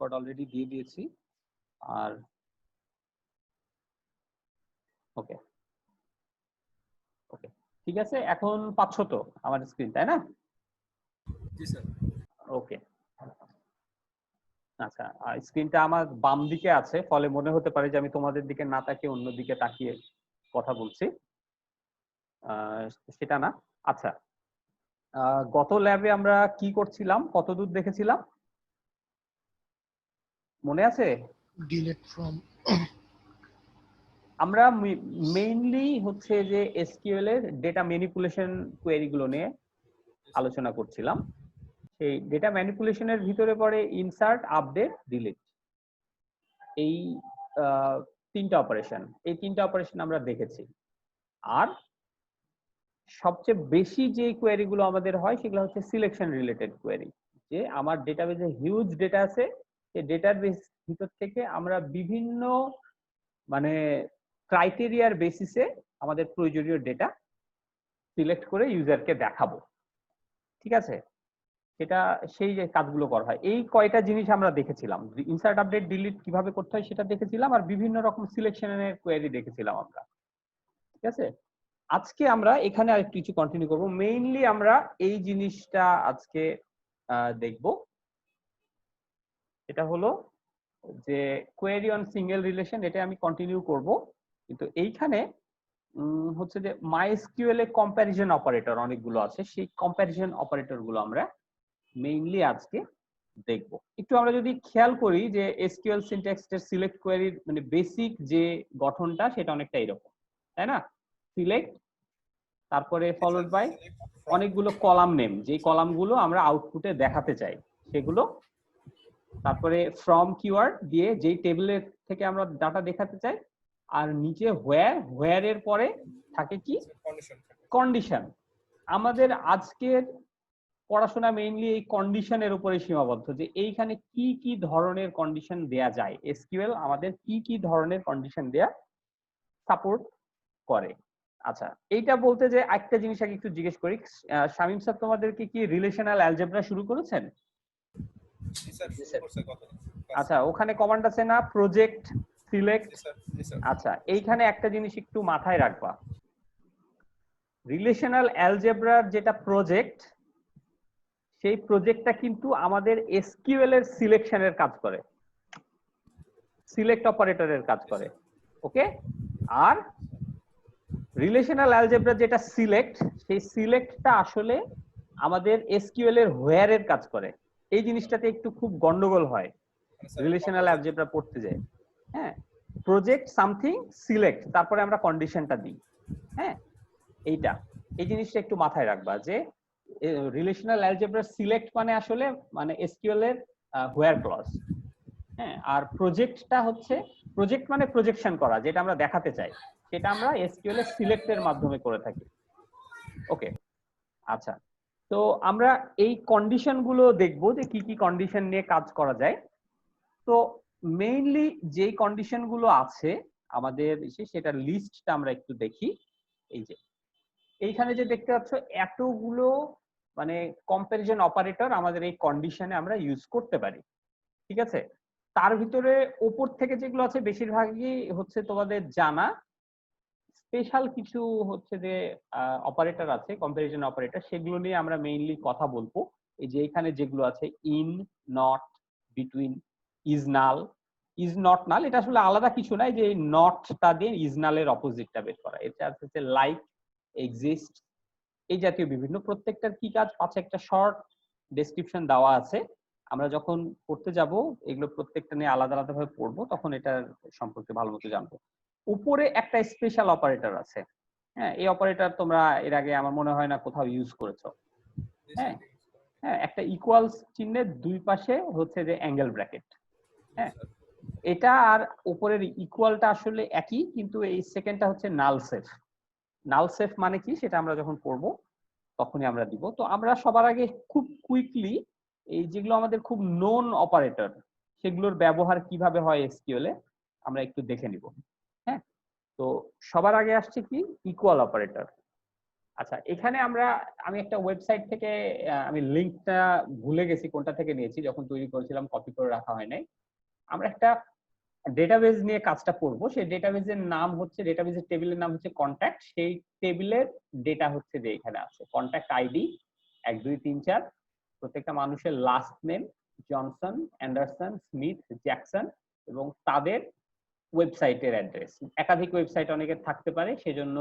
Record already দিয়ে দিয়েছি। আর ওকে ওকে ঠিক আছে, এখন পাচ্ছ তো আমার স্ক্রিন, তাই না? জি স্যার। ওকে আচ্ছা, স্ক্রিনটা আমার বাম দিকে আছে, ফলে মনে হতে পারে যে আমি তোমাদের দিকে না তাকিয়ে অন্য দিকে তাকিয়ে কথা বলছি, সেটা না। আচ্ছা, গত ল্যাবে আমরা কি করছিলাম, কতদূর দেখেছিলাম মনে আছে? ডিলিট ফ্রম, আমরা মেইনলি হচ্ছে যে এসকিউএল এর ডেটা ম্যানিপুলেশন কোয়েরি গুলো নিয়ে আলোচনা করছিলাম। সেই ডেটা ম্যানিপুলেশনের ভিতরে পড়ে ইনসার্ট, আপডেট, ডিলিট, এই তিনটা অপারেশন, এই তিনটা অপারেশন আমরা দেখেছি। আর সবচেয়ে বেশি যে কোয়েরি গুলো আমাদের হয় সেগুলো হচ্ছে সিলেকশন রিলেটেড কোয়েরি, যে আমার ডেটাবেজে হিউজ ডেটা আছে, এই ডেটাবেস ভিতর থেকে আমরা বিভিন্ন মানে ক্রাইটেরিয়ার বেসিসে আমাদের প্রয়োজনীয় ডেটা সিলেক্ট করে ইউজারকে দেখাবো, ঠিক আছে? সেটা সেই যে কাজগুলো করা হয়, এই কয়টা জিনিস আমরা দেখেছিলাম। ইনসার্ট, আপডেট, ডিলিট কিভাবে করতে হয় সেটা দেখেছিলাম, আর বিভিন্ন রকম সিলেকশনের কোয়েরি দেখেছিলাম আমরা, ঠিক আছে? আজকে আমরা এখানে আর কিছু কন্টিনিউ করব। মেইনলি আমরা এই জিনিসটা আজকে দেখব, এটা হলো যে কোয়েরি অন সিঙ্গেল রিলেশন, এটা আমি কন্টিনিউ করব। কিন্তু এইখানে হচ্ছে যে মাইএসকিউএল এ কম্প্যারিজন অপারেটর অনেকগুলো আছে, সেই কম্প্যারিজন অপারেটর গুলো আমরা মেইনলি আজকে দেখব। একটু আমরা যদি খেয়াল করি যে এসকিউএল সিনট্যাক্সের সিলেক্ট কোয়েরির মানে বেসিক যে গঠনটা সেটা অনেকটা এরকম, তাই না? সিলেক্ট, তারপরে ফলোড বাই অনেকগুলো কলাম নেম, যে কলামগুলো আমরা আউটপুটে দেখাতে চাই সেগুলো, তারপরে ফ্রম কিওয়ার্ড দিয়ে যেই টেবিলের থেকে আমরা ডাটা দেখাতে চাই, আর নিচে হোয়ার এর পরে থাকে কি কন্ডিশন। আমাদের আজকের পড়াশোনা মেইনলি এই কন্ডিশনের উপরে সীমাবদ্ধ, যে এইখানে কি কি ধরনের কন্ডিশন দেয়া যায়, এসকিউএল আমাদের কি কি ধরনের কন্ডিশন দেয়া সাপোর্ট করে। আচ্ছা, এইটা বলতে যে একটা জিনিস আগে একটু জিজ্ঞেস করি, শামীম স্যার তোমাদেরকে কি রিলেশনাল অ্যালজেব্রা শুরু করেছেন? আচ্ছা, ওখানে কমান্ড আছে না প্রজেক্ট, সিলেক্ট? আচ্ছা, এইখানে একটা জিনিস একটু মাথায় রাখবা, রিলেশনাল অ্যালজেব্রার যেটা প্রজেক্ট, সেই প্রজেক্টটা কিন্তু আমাদের এসকিউএল এর সিলেকশনের কাজ করে, সিলেক্ট অপারেটরের কাজ করে, ওকে? আর রিলেশনাল অ্যালজেব্রা যেটা সিলেক্ট, সেই সিলেক্টটা আসলে আমাদের এসকিউএল এর হোয়ার এর কাজ করে। এই জিনিসটাতে একটু খুব গন্ডগোল হয় রিলেশনাল অ্যালজেব্রা পড়তে যায়। হ্যাঁ, প্রজেক্ট সামথিং সিলেক্ট, তারপরে আমরা কন্ডিশনটা দিই। হ্যাঁ, এইটা এই জিনিসটা একটু মাথায় রাখবা যে রিলেশনাল অ্যালজেব্রা সিলেক্ট মানে আসলে মানে এসকিউএল এর হোয়ার ক্লজ। হ্যাঁ, আর প্রজেক্টটা হচ্ছে প্রজেক্ট মানে প্রজেকশন করা, যেটা আমরা দেখাতে চাই সেটা আমরা এসকিউএল এর সিলেক্টের মাধ্যমে করে থাকি, ওকে? আচ্ছা, তো আমরা এই কন্ডিশন গুলো দেখবো যে কি কি কন্ডিশন নিয়ে কাজ করা যায়। তো মেইনলি যে কন্ডিশন গুলো আছে আমাদের সেটার লিস্টটা আমরা একটু দেখি। এই যে এইখানে যে দেখতে পাচ্ছ এতগুলো মানে কম্পারিজন অপারেটর আমাদের এই কন্ডিশনে আমরা ইউজ করতে পারি, ঠিক আছে? তার ভিতরে উপর থেকে যেগুলো আছে বেশিরভাগই হচ্ছে তোমাদের জানা, স্পেশাল কিছু হচ্ছে যে অপারেটর আছে কম্পারিজন অপারেটর, সেগুলো নিয়ে আমরা মেইনলি কথা বলবো। এই যে এখানে যেগুলো আছে in, not, between, is null, is not নাল, এটা আসলে আলাদা কিছু নাই, যে নটটা দিয়ে ইজ নালের অপোজিটটা বের করা। এটা হচ্ছে লাইক, এক্সিস্ট, এই জাতীয় বিভিন্ন, প্রত্যেকটার কি কাজ পাশে একটা শর্ট ডেসক্রিপশন দেওয়া আছে। আমরা যখন পড়তে যাব এগুলো প্রত্যেকটা নিয়ে আলাদা আলাদা ভাবে পড়বো, তখন এটার সম্পর্কে ভালো মতো জানবো। উপরে একটা স্পেশাল অপারেটর আছে, হ্যাঁ, এই অপারেটর তোমরা এর আগে আমার মনে হয় না কোথাও ইউজ করেছো। হ্যাঁ হ্যাঁ, একটা ইকুয়ালস চিহ্নের দুই পাশে হচ্ছে যে অ্যাঙ্গেল ব্র্যাকেট। হ্যাঁ, এটা আর উপরের ইকুয়ালটা আসলে একই, কিন্তু এই সেকেন্ডটা হচ্ছে নাল সেফ। নাল সেফ মানে কি সেটা আমরা যখন পড়বো তখনই আমরা দিব। তো আমরা সবার আগে খুব কুইকলি এই যেগুলো আমাদের খুব নোন অপারেটর সেগুলোর ব্যবহার কিভাবে হয় এসকিউএল এ আমরা একটু দেখে নিব। হ্যাঁ, তো সবার আগে আসছে কি ইকুয়াল অপারেটর। আচ্ছা, এখানে আমি একটা ওয়েবসাইট থেকে আমি লিংকটা ভুলে গেছি কোনটা থেকে নিয়েছি, যখন তৈরি করেছিলাম কপি করে রাখা হয় নাই। আমরা একটা ডেটাবেজ নিয়ে কাজটা করব। সেই ডেটাবেজের নাম হচ্ছে, ডেটাবেজের টেবিলের নাম হচ্ছে কন্ট্যাক্ট। সেই টেবিলের ডেটা হচ্ছে যে এখানে আছে কন্ট্যাক্ট আইডি 1 2 3 4, প্রত্যেকটা মানুষের last name Johnson, Anderson, Smith, Jackson এবং তাদের ওয়েবসাইটের অ্যাড্রেস। একাধিক ওয়েবসাইট অনেকের থাকতে পারে, সেজন্য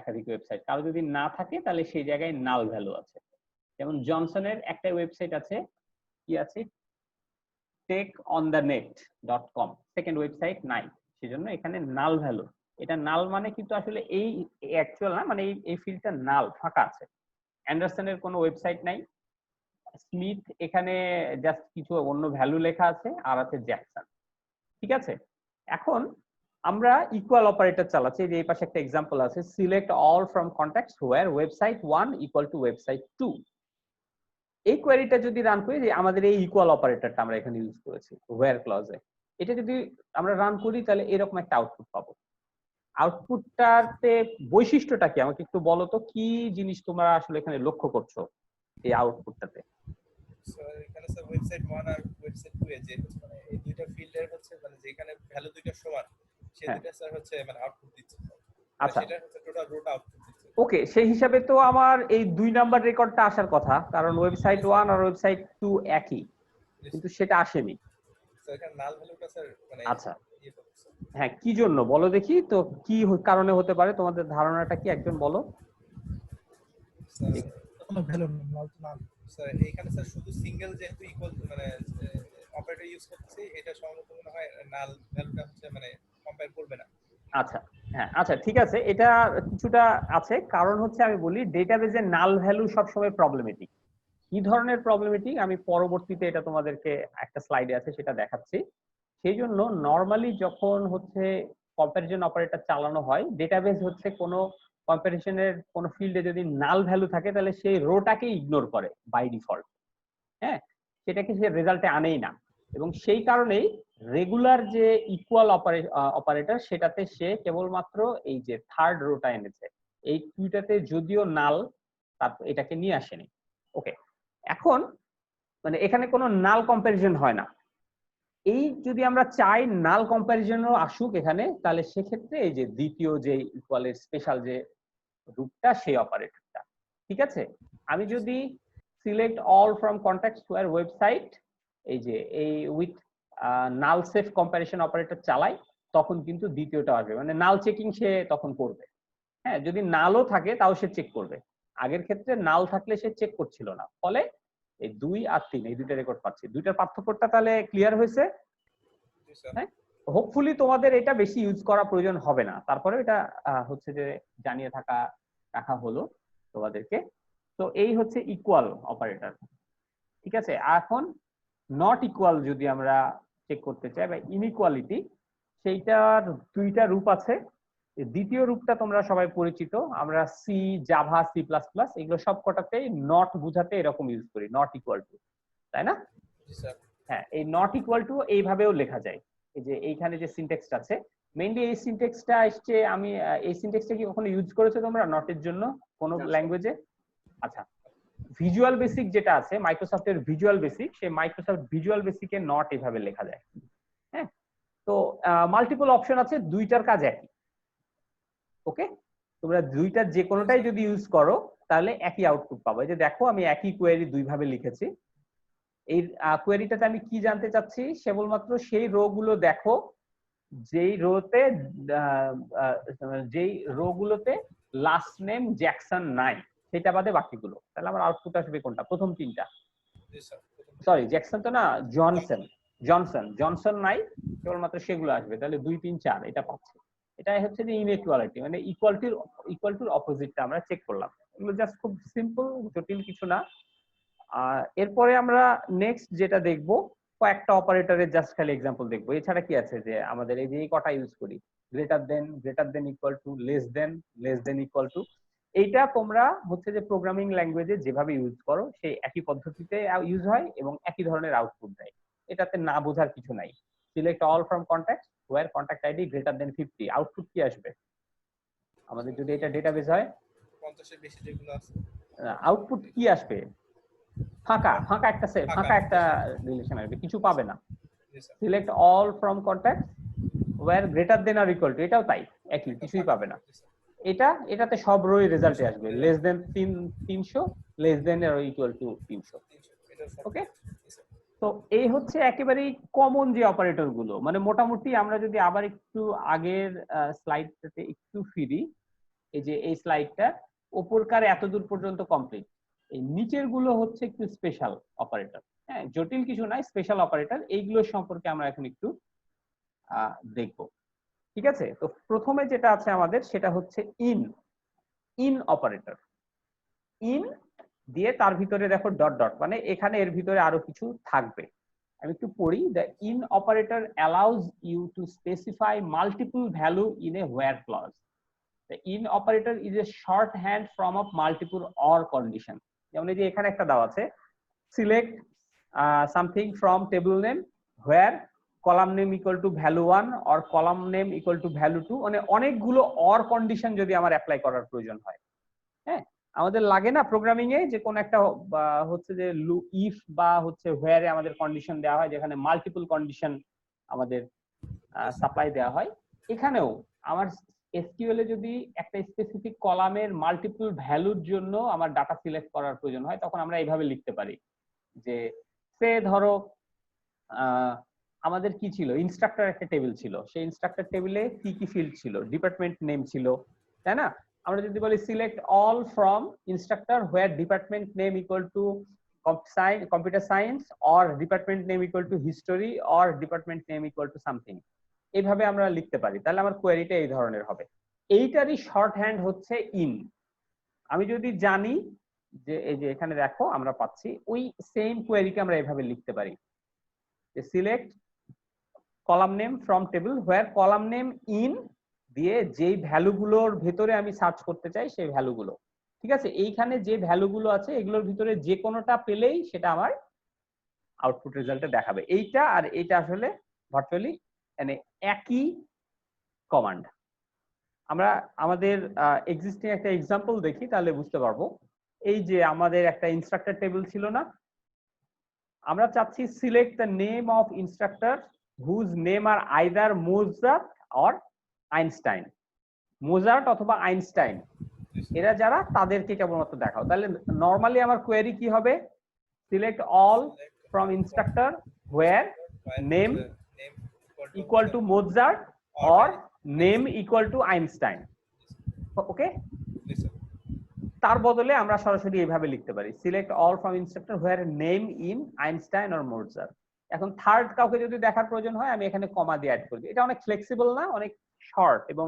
একাধিক ওয়েবসাইট। কারো যদি না থাকে তাহলে সেই জায়গায় নাল ভ্যালু আছে। যেমন জনসনের একটা ওয়েবসাইট আছে, কি আছে, tekonthenet.com, সেকেন্ড ওয়েবসাইট নাই, সেজন্য এখানে নাল ভ্যালু। এটা নাল মানে কিন্তু আসলে এই অ্যাকচুয়াল না, মানে এই ফিল্ডটা নাল, ফাঁকা আছে। অ্যান্ডারসনের কোনো ওয়েবসাইট নাই। স্মিথ এখানে জাস্ট কিছু অন্য ভ্যালু লেখা আছে, আর আছে জ্যাকসন। ঠিক আছে, এখন আমরা ইকুয়াল অপারেটর চালাচ্ছি। এই পাশে একটা এক্সাম্পল আছে, select all from contacts where website 1 equal to website 2। এই কোয়েরিটা যদি রান করি, যে আমাদের এই ইকুয়াল অপারেটরটা আমরা এখানে ইউজ করেছি হোয়ার ক্লজে, এটা যদি আমরা রান করি তাহলে এরকম একটা আউটপুট পাবো। আউটপুটটাতে বৈশিষ্ট্যটা কি আমাকে একটু বলো তো, কি জিনিস তোমরা আসলে এখানে লক্ষ্য করছো এই আউটপুটটাতে? স্যার এখানে স্যার ওয়েবসাইট 1 আর ওয়েবসাইট 2 এ যে হচ্ছে মানে এই দুইটা ফিল্ডের হচ্ছে মানে যেখানে ভ্যালু দুইটা সমান সেই দুইটা স্যার হচ্ছে মানে আউটপুট দিচ্ছে। আচ্ছা, সেটা হচ্ছে টোটাল রোটা আউটপুট দিচ্ছে। ওকে, সেই হিসাবে তো আমার এই 2 নাম্বার রেকর্ডটা আসার কথা, কারণ ওয়েবসাইট 1 আর ওয়েবসাইট 2 একই, কিন্তু সেটা আসেনি। স্যার এখানে নাল ভ্যালুটা স্যার মানে আচ্ছা, ইয়ে করছে। হ্যাঁ, কি জন্য বলো দেখি তো, কি কারণে হতে পারে, তোমাদের ধারণাটা কি একজন বলো। স্যার কোনো ভ্যালু না স্যার এখানে স্যার শুধু সিঙ্গেল যেহেতু ইকুয়াল মানে অপারেটর ইউজ করতেছি, এটা সম্ভবত মনে হয় নাল ভ্যালুটা হচ্ছে মানে কম্পেয়ার করবে না। আচ্ছা, হ্যাঁ, আচ্ছা, ঠিক আছে, এটা কিছুটা আছে। কারণ হচ্ছে আমি বলি, ডেটাবেজে নাল ভ্যালু সবসময় প্রবলেমেটিক। কি ধরনের প্রবলেমেটিক আমি পরবর্তীতে এটা তোমাদেরকে একটা স্লাইডে আছে সেটা দেখাচ্ছি। সেই জন্য নর্মালি যখন হচ্ছে কম্প্যারিজন অপারেটর চালানো হয়, ডেটাবেজ হচ্ছে কোনো কম্প্যারিজনের কোনো ফিল্ডে যদি নাল ভ্যালু থাকে তাহলে সেই রোটাকে ইগনোর করে বাই ডিফল্ট। হ্যাঁ, সেটাকে সে রেজাল্টে আনেই না, এবং সেই কারণেই রেগুলার যে ইকুয়াল অপারেটর সেটাতে সে কেবলমাত্র এই যে থার্ড রোটা এনেছে, এই দুইটাতে যদিও নাল, তারপর এটাকে নিয়ে আসেনি। ওকে, এখন মানে এখানে কোনো নাল কম্প্যারিজন হয় না। এই যদি আমরা চাই নাল কম্প্যারিজনও আসুক এখানে, তাহলে সেক্ষেত্রে এই যে দ্বিতীয় যে ইকুয়ালের স্পেশাল যে রূপটা, সেই অপারেটরটা। ঠিক আছে, আমি যদি select all from contacts where website, এই যে এই with null safe comparison operator চালাই, তখন কিন্তু দ্বিতীয়টা আসবে, মানে নাল চেকিং সে তখন করবে। হ্যাঁ, যদি নালও থাকে তাও সে চেক করবে। আগের ক্ষেত্রে নাল থাকলে সে চেক করছিল না, ফলে এই 2 আর 3 এই দুইটা রেকর্ড পাচ্ছি। দুইটার পার্থক্যটা তাহলে ক্লিয়ার হয়েছে? হ্যাঁ, হোপফুলি তোমাদের এটা বেশি ইউজ করা প্রয়োজন হবে না, তারপরে এটা হচ্ছে যে জানিয়ে রাখা হলো তোমাদেরকে। তো এই হচ্ছে ইকুয়াল অপারেটর। ঠিক আছে, এখন নট ইকুয়াল যদি আমরা চেক করতে চাই বা ইনইকুয়ালিটি, সেইটার দুইটা রূপ আছে। দ্বিতীয় রূপটা তোমরা সবাই পরিচিত, আমরা C, Java, C plus plus এগুলো সবকটাতেই নট বুঝাতে এরকম ইউজ করি, নট ইকুয়াল টু, তাই না? হ্যাঁ, এই নট ইকুয়াল টু এইভাবেও লেখা যায়। এই যে এইখানে যে সিনট্যাক্সটা আছে, মেইনলি এই সিনট্যাক্সটা আসছে, আমি এই সিনট্যাক্সটা কি কখনো ইউজ করেছো তোমরা নটের জন্য কোন ল্যাঙ্গুয়েজে? আচ্ছা, ভিজুয়াল বেসিক যেটা আছে মাইক্রোসফটের ভিজুয়াল বেসিক, সেই মাইক্রোসফট ভিজুয়াল বেসিকে নট এভাবে লেখা যায়। হ্যাঁ, তো মাল্টিপল অপশন আছে, দুইটার কাজ একই। ওকে, তোমরা দুইটার যে কোনোটাই যদি ইউজ করো তাহলে একই আউটপুট পাবো। এই যে দেখো, আমি একই কোয়েরি দুই ভাবে লিখেছি। এই কোয়েরিটাতে আমি কি জানতে চাচ্ছি, কেবলমাত্র সেই রো গুলো দেখো যেই রো গুলোতে লাস্ট নেম জ্যাকসন নাই, সেটা বাদে বাকিগুলো। তাহলে আমার আউটপুট আসবে কোনটা? প্রথম তিনটা। সরি, জ্যাকসন তো না, জনসন। জনসন নাই, কেবলমাত্র সেগুলো আসবে। তাহলে 2 3 4 এটা পাচ্ছি। এটাই হচ্ছে যে ইনইকুয়ালিটি, মানে ইকুয়াল টুর অপোজিটটা আমরা চেক করলাম। এগুলো জাস্ট খুব সিম্পল, জটিল কিছু না। এরপরে আমরা নেক্সট যেটা দেখবো, কয়েকটা অপারেটরের জাস্ট খালি এক্সাম্পল দেখবো। এছাড়া কি আছে যে আমাদের এই যে এই কটা ইউজ করি, greater than equal two, less than equal two. এইটা তোমরা হচ্ছে যে প্রোগ্রামিং ল্যাঙ্গুয়েজে যেভাবে ইউজ করো সেই একই পদ্ধতিতে ইউজ হয় এবং একই ধরনের আউটপুট দেয়। এটাতে না বোঝার কিছু নাই। Select all from contact where contact ID greater than 50, output কি আসবে আমাদের যদি এটা ডেটাবেস হয়? 50 এর বেশি যেগুলো আছে আউটপুট কি আসবে? ফাঁকা ফাঁকা একটা রিলেশন আসবে, কিছু পাবে না। জি sir select all from contact where greater than or equal to, এটাও তাই, একই, কিছুই পাবে না। এটাতে সব রোই রেজাল্টে আসবে, less than 300, less than or equal two 300। ওকে, তো এই হচ্ছে একেবারেই কমন যে অপারেটর গুলো, মানে মোটামুটি আমরা যদি আবার একটু আগের স্লাইডটাতে একটু ফিরি, এই যে এই স্লাইডটা উপরকার এতদূর পর্যন্ত কমপ্লিট, এই নিচের গুলো হচ্ছে একটু স্পেশাল অপারেটর। হ্যাঁ, জটিল কিছু নাই, স্পেশাল অপারেটর, এইগুলোর সম্পর্কে আমরা এখন একটু দেখবো। ঠিক আছে, তো প্রথমে যেটা আছে আমাদের সেটা হচ্ছে ইন অপারেটর। ইন দিয়ে তার ভিতরে দেখো ডট ডট, মানে এখানে এর ভিতরে আরো কিছু থাকবে। আমি একটু পড়ি, the in operator allows you to specify multiple value in a where clause. The in operator is a shorthand form of multiple or condition. যেমন এই যে এখানে একটা দেওয়া আছে, select something from table name where column name equal to value 1 or column name equal to value 2, মানে অনেকগুলো or condition যদি আমার অ্যাপ্লাই করার প্রয়োজন হয়। হ্যাঁ, আমাদের লাগে না প্রোগ্রামিং এ যে কোন একটা হচ্ছে যে ইফ বা হচ্ছে হোয়ারে আমাদের কন্ডিশন দেওয়া হয়, যেখানে মাল্টিপল কন্ডিশন আমাদের সাপ্লাই দেওয়া হয়। এখানেও আমার এসকিউএল এ যদি একটা স্পেসিফিক কলামের মাল্টিপল ভ্যালুর জন্য আমার ডাটা সিলেক্ট করার প্রয়োজন হয়, তখন আমরা এইভাবে লিখতে পারি যে সে ধরো আমাদের কি ছিল, ইনস্ট্রাক্টর একটা টেবিল ছিল, সেই ইনস্ট্রাক্টর টেবিলে কি কি ফিল্ড ছিল, ডিপার্টমেন্ট নেম ছিল, তাই না? আমরা যদি বলি select all from instructor where department name equal two computer science or department name equal two history or department name equal to something, এইভাবে আমরা লিখতে পারি। তাহলে আমার কোয়েরিটা এই ধরনের হবে। এইটারই শর্ট হ্যান্ড হচ্ছে ইন। আমি যদি জানি যে এই যে এখানে দেখো আমরা পাচ্ছি ওই সেম কোয়েরিকে আমরা এভাবে লিখতে পারি যে select column name from table where column name in দিয়ে যেই ভ্যালুগুলোর ভিতরে আমি সার্চ করতে চাই সেই ভ্যালুগুলো। ঠিক আছে, এইখানে যে ভ্যালুগুলো আছে এগুলোর ভিতরে যে কোনোটা পেলেই সেটা আমার আউটপুট রেজাল্টে দেখাবে। এইটা আর এইটা আসলে ভার্চুয়ালি মানে একই কমান্ড। আমরা আমাদের এক্সিস্টিং একটা এক্সাম্পল দেখি, তাহলে বুঝতে পারবো। এই যে আমাদের একটা ইনস্ট্রাক্টর টেবিল ছিল না, আমরা চাচ্ছি select the name of instructor whose name are either Mozart or Einstein. Mozart অথবা আইনস্টাইন এরা যারা, তাদেরকে কেবলমাত্র দেখাও। তাহলে নর্মালি আমার কোয়েরি কি হবে, select all from instructor where name equal to Mozart or name equal to Einstein. Okay, তার বদলে আমরা সরাসরি এইভাবে লিখতে পারি select all from instructor where name in Einstein or Mozart. এখন থার্ড কাউকে যদি দেখার প্রয়োজন হয় আমি এখানে কমা দিয়ে অ্যাড করব। এটা অনেক ফ্লেক্সিবল না, অনেক শর্ট এবং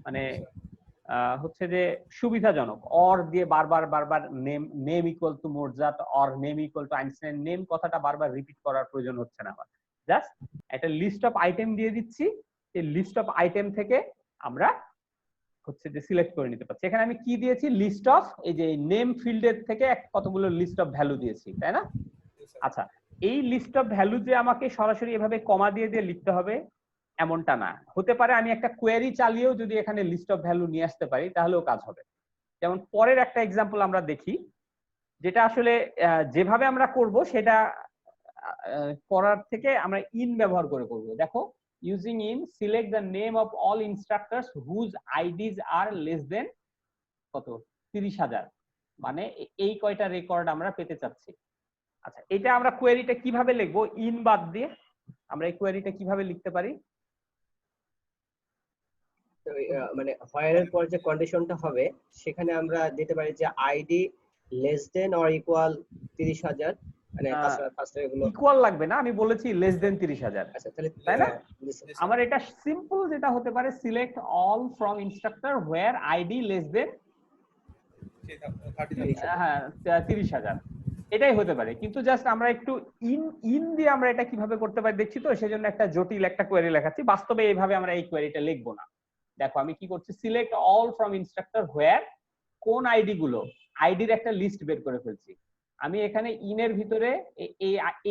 মানে হচ্ছে যে সুবিধাজনক। অর দিয়ে বারবার বারবার name equal to Mozart or name equal to Einstein, name কথাটা বারবার রিপিট করার প্রয়োজন হচ্ছে না আমার। জাস্ট একটা লিস্ট অফ আইটেম দিয়ে দিচ্ছি, এই লিস্ট অফ আইটেম থেকে আমরা হচ্ছে যে সিলেক্ট করে নিতে পারছি। এখানে আমি কি দিয়েছি, লিস্ট অফ, এই যে নেম ফিল্ডের থেকে কতগুলো লিস্ট অফ ভ্যালু দিয়েছি, তাই না? আচ্ছা, এই লিস্ট অফ ভ্যালু যে আমাকে সরাসরি এভাবে কমা দিয়ে দিয়ে লিখতে হবে এমনটা না, হতে পারে আমি একটা কোয়েরি চালিয়েও যদি এখানে লিস্ট অফ ভ্যালু নিয়ে আসতে পারি তাহলেও কাজ হবে। যেমন পরের একটা এক্সাম্পল আমরা দেখি, যেটা আসলে যেভাবে আমরা করব সেটা করার থেকে আমরা ইন ব্যবহার করে করব। দেখো, using in select the name of all instructors whose IDs are less than কত 30,000, মানে এই কয়টা রেকর্ড আমরা পেতে চাচ্ছি। আচ্ছা, এটা আমরা কোয়েরিটা কিভাবে লিখবো, ইন বাদ দিয়ে আমরা এই কোয়েরিটা কিভাবে লিখতে পারি? মানে হোয়ারের পর যে কন্ডিশনটা হবে সেখানে আমরা দিতে পারি যে ID less than or equal 30,000, মানে ফার্স্ট এগুলো ইকুয়াল লাগবে না, আমি বলেছি লেস দেন 30,000। আচ্ছা, তাহলে তাই না? আমার এটা সিম্পল যেটা হতে পারে select all from instructor where ID less than 30,000, এটাই হতে পারে। কিন্তু জাস্ট আমরা একটু ইন দিয়ে আমরা এটা কিভাবে করতে পারি দেখছি, তো সেজন্য একটা জটিল একটা কোয়েরি লেখাচ্ছি। বাস্তবে এইভাবে আমরা এই কোয়েরিটা লিখবো না। দেখো আমি কি করছি, সিলেক্ট অল ফ্রম ইনস্ট্রাক্টর হোয়ার, কোন আইডি গুলো, আইডির একটা লিস্ট বের করে ফেলছি। আমি এখানে ইনের ভিতরে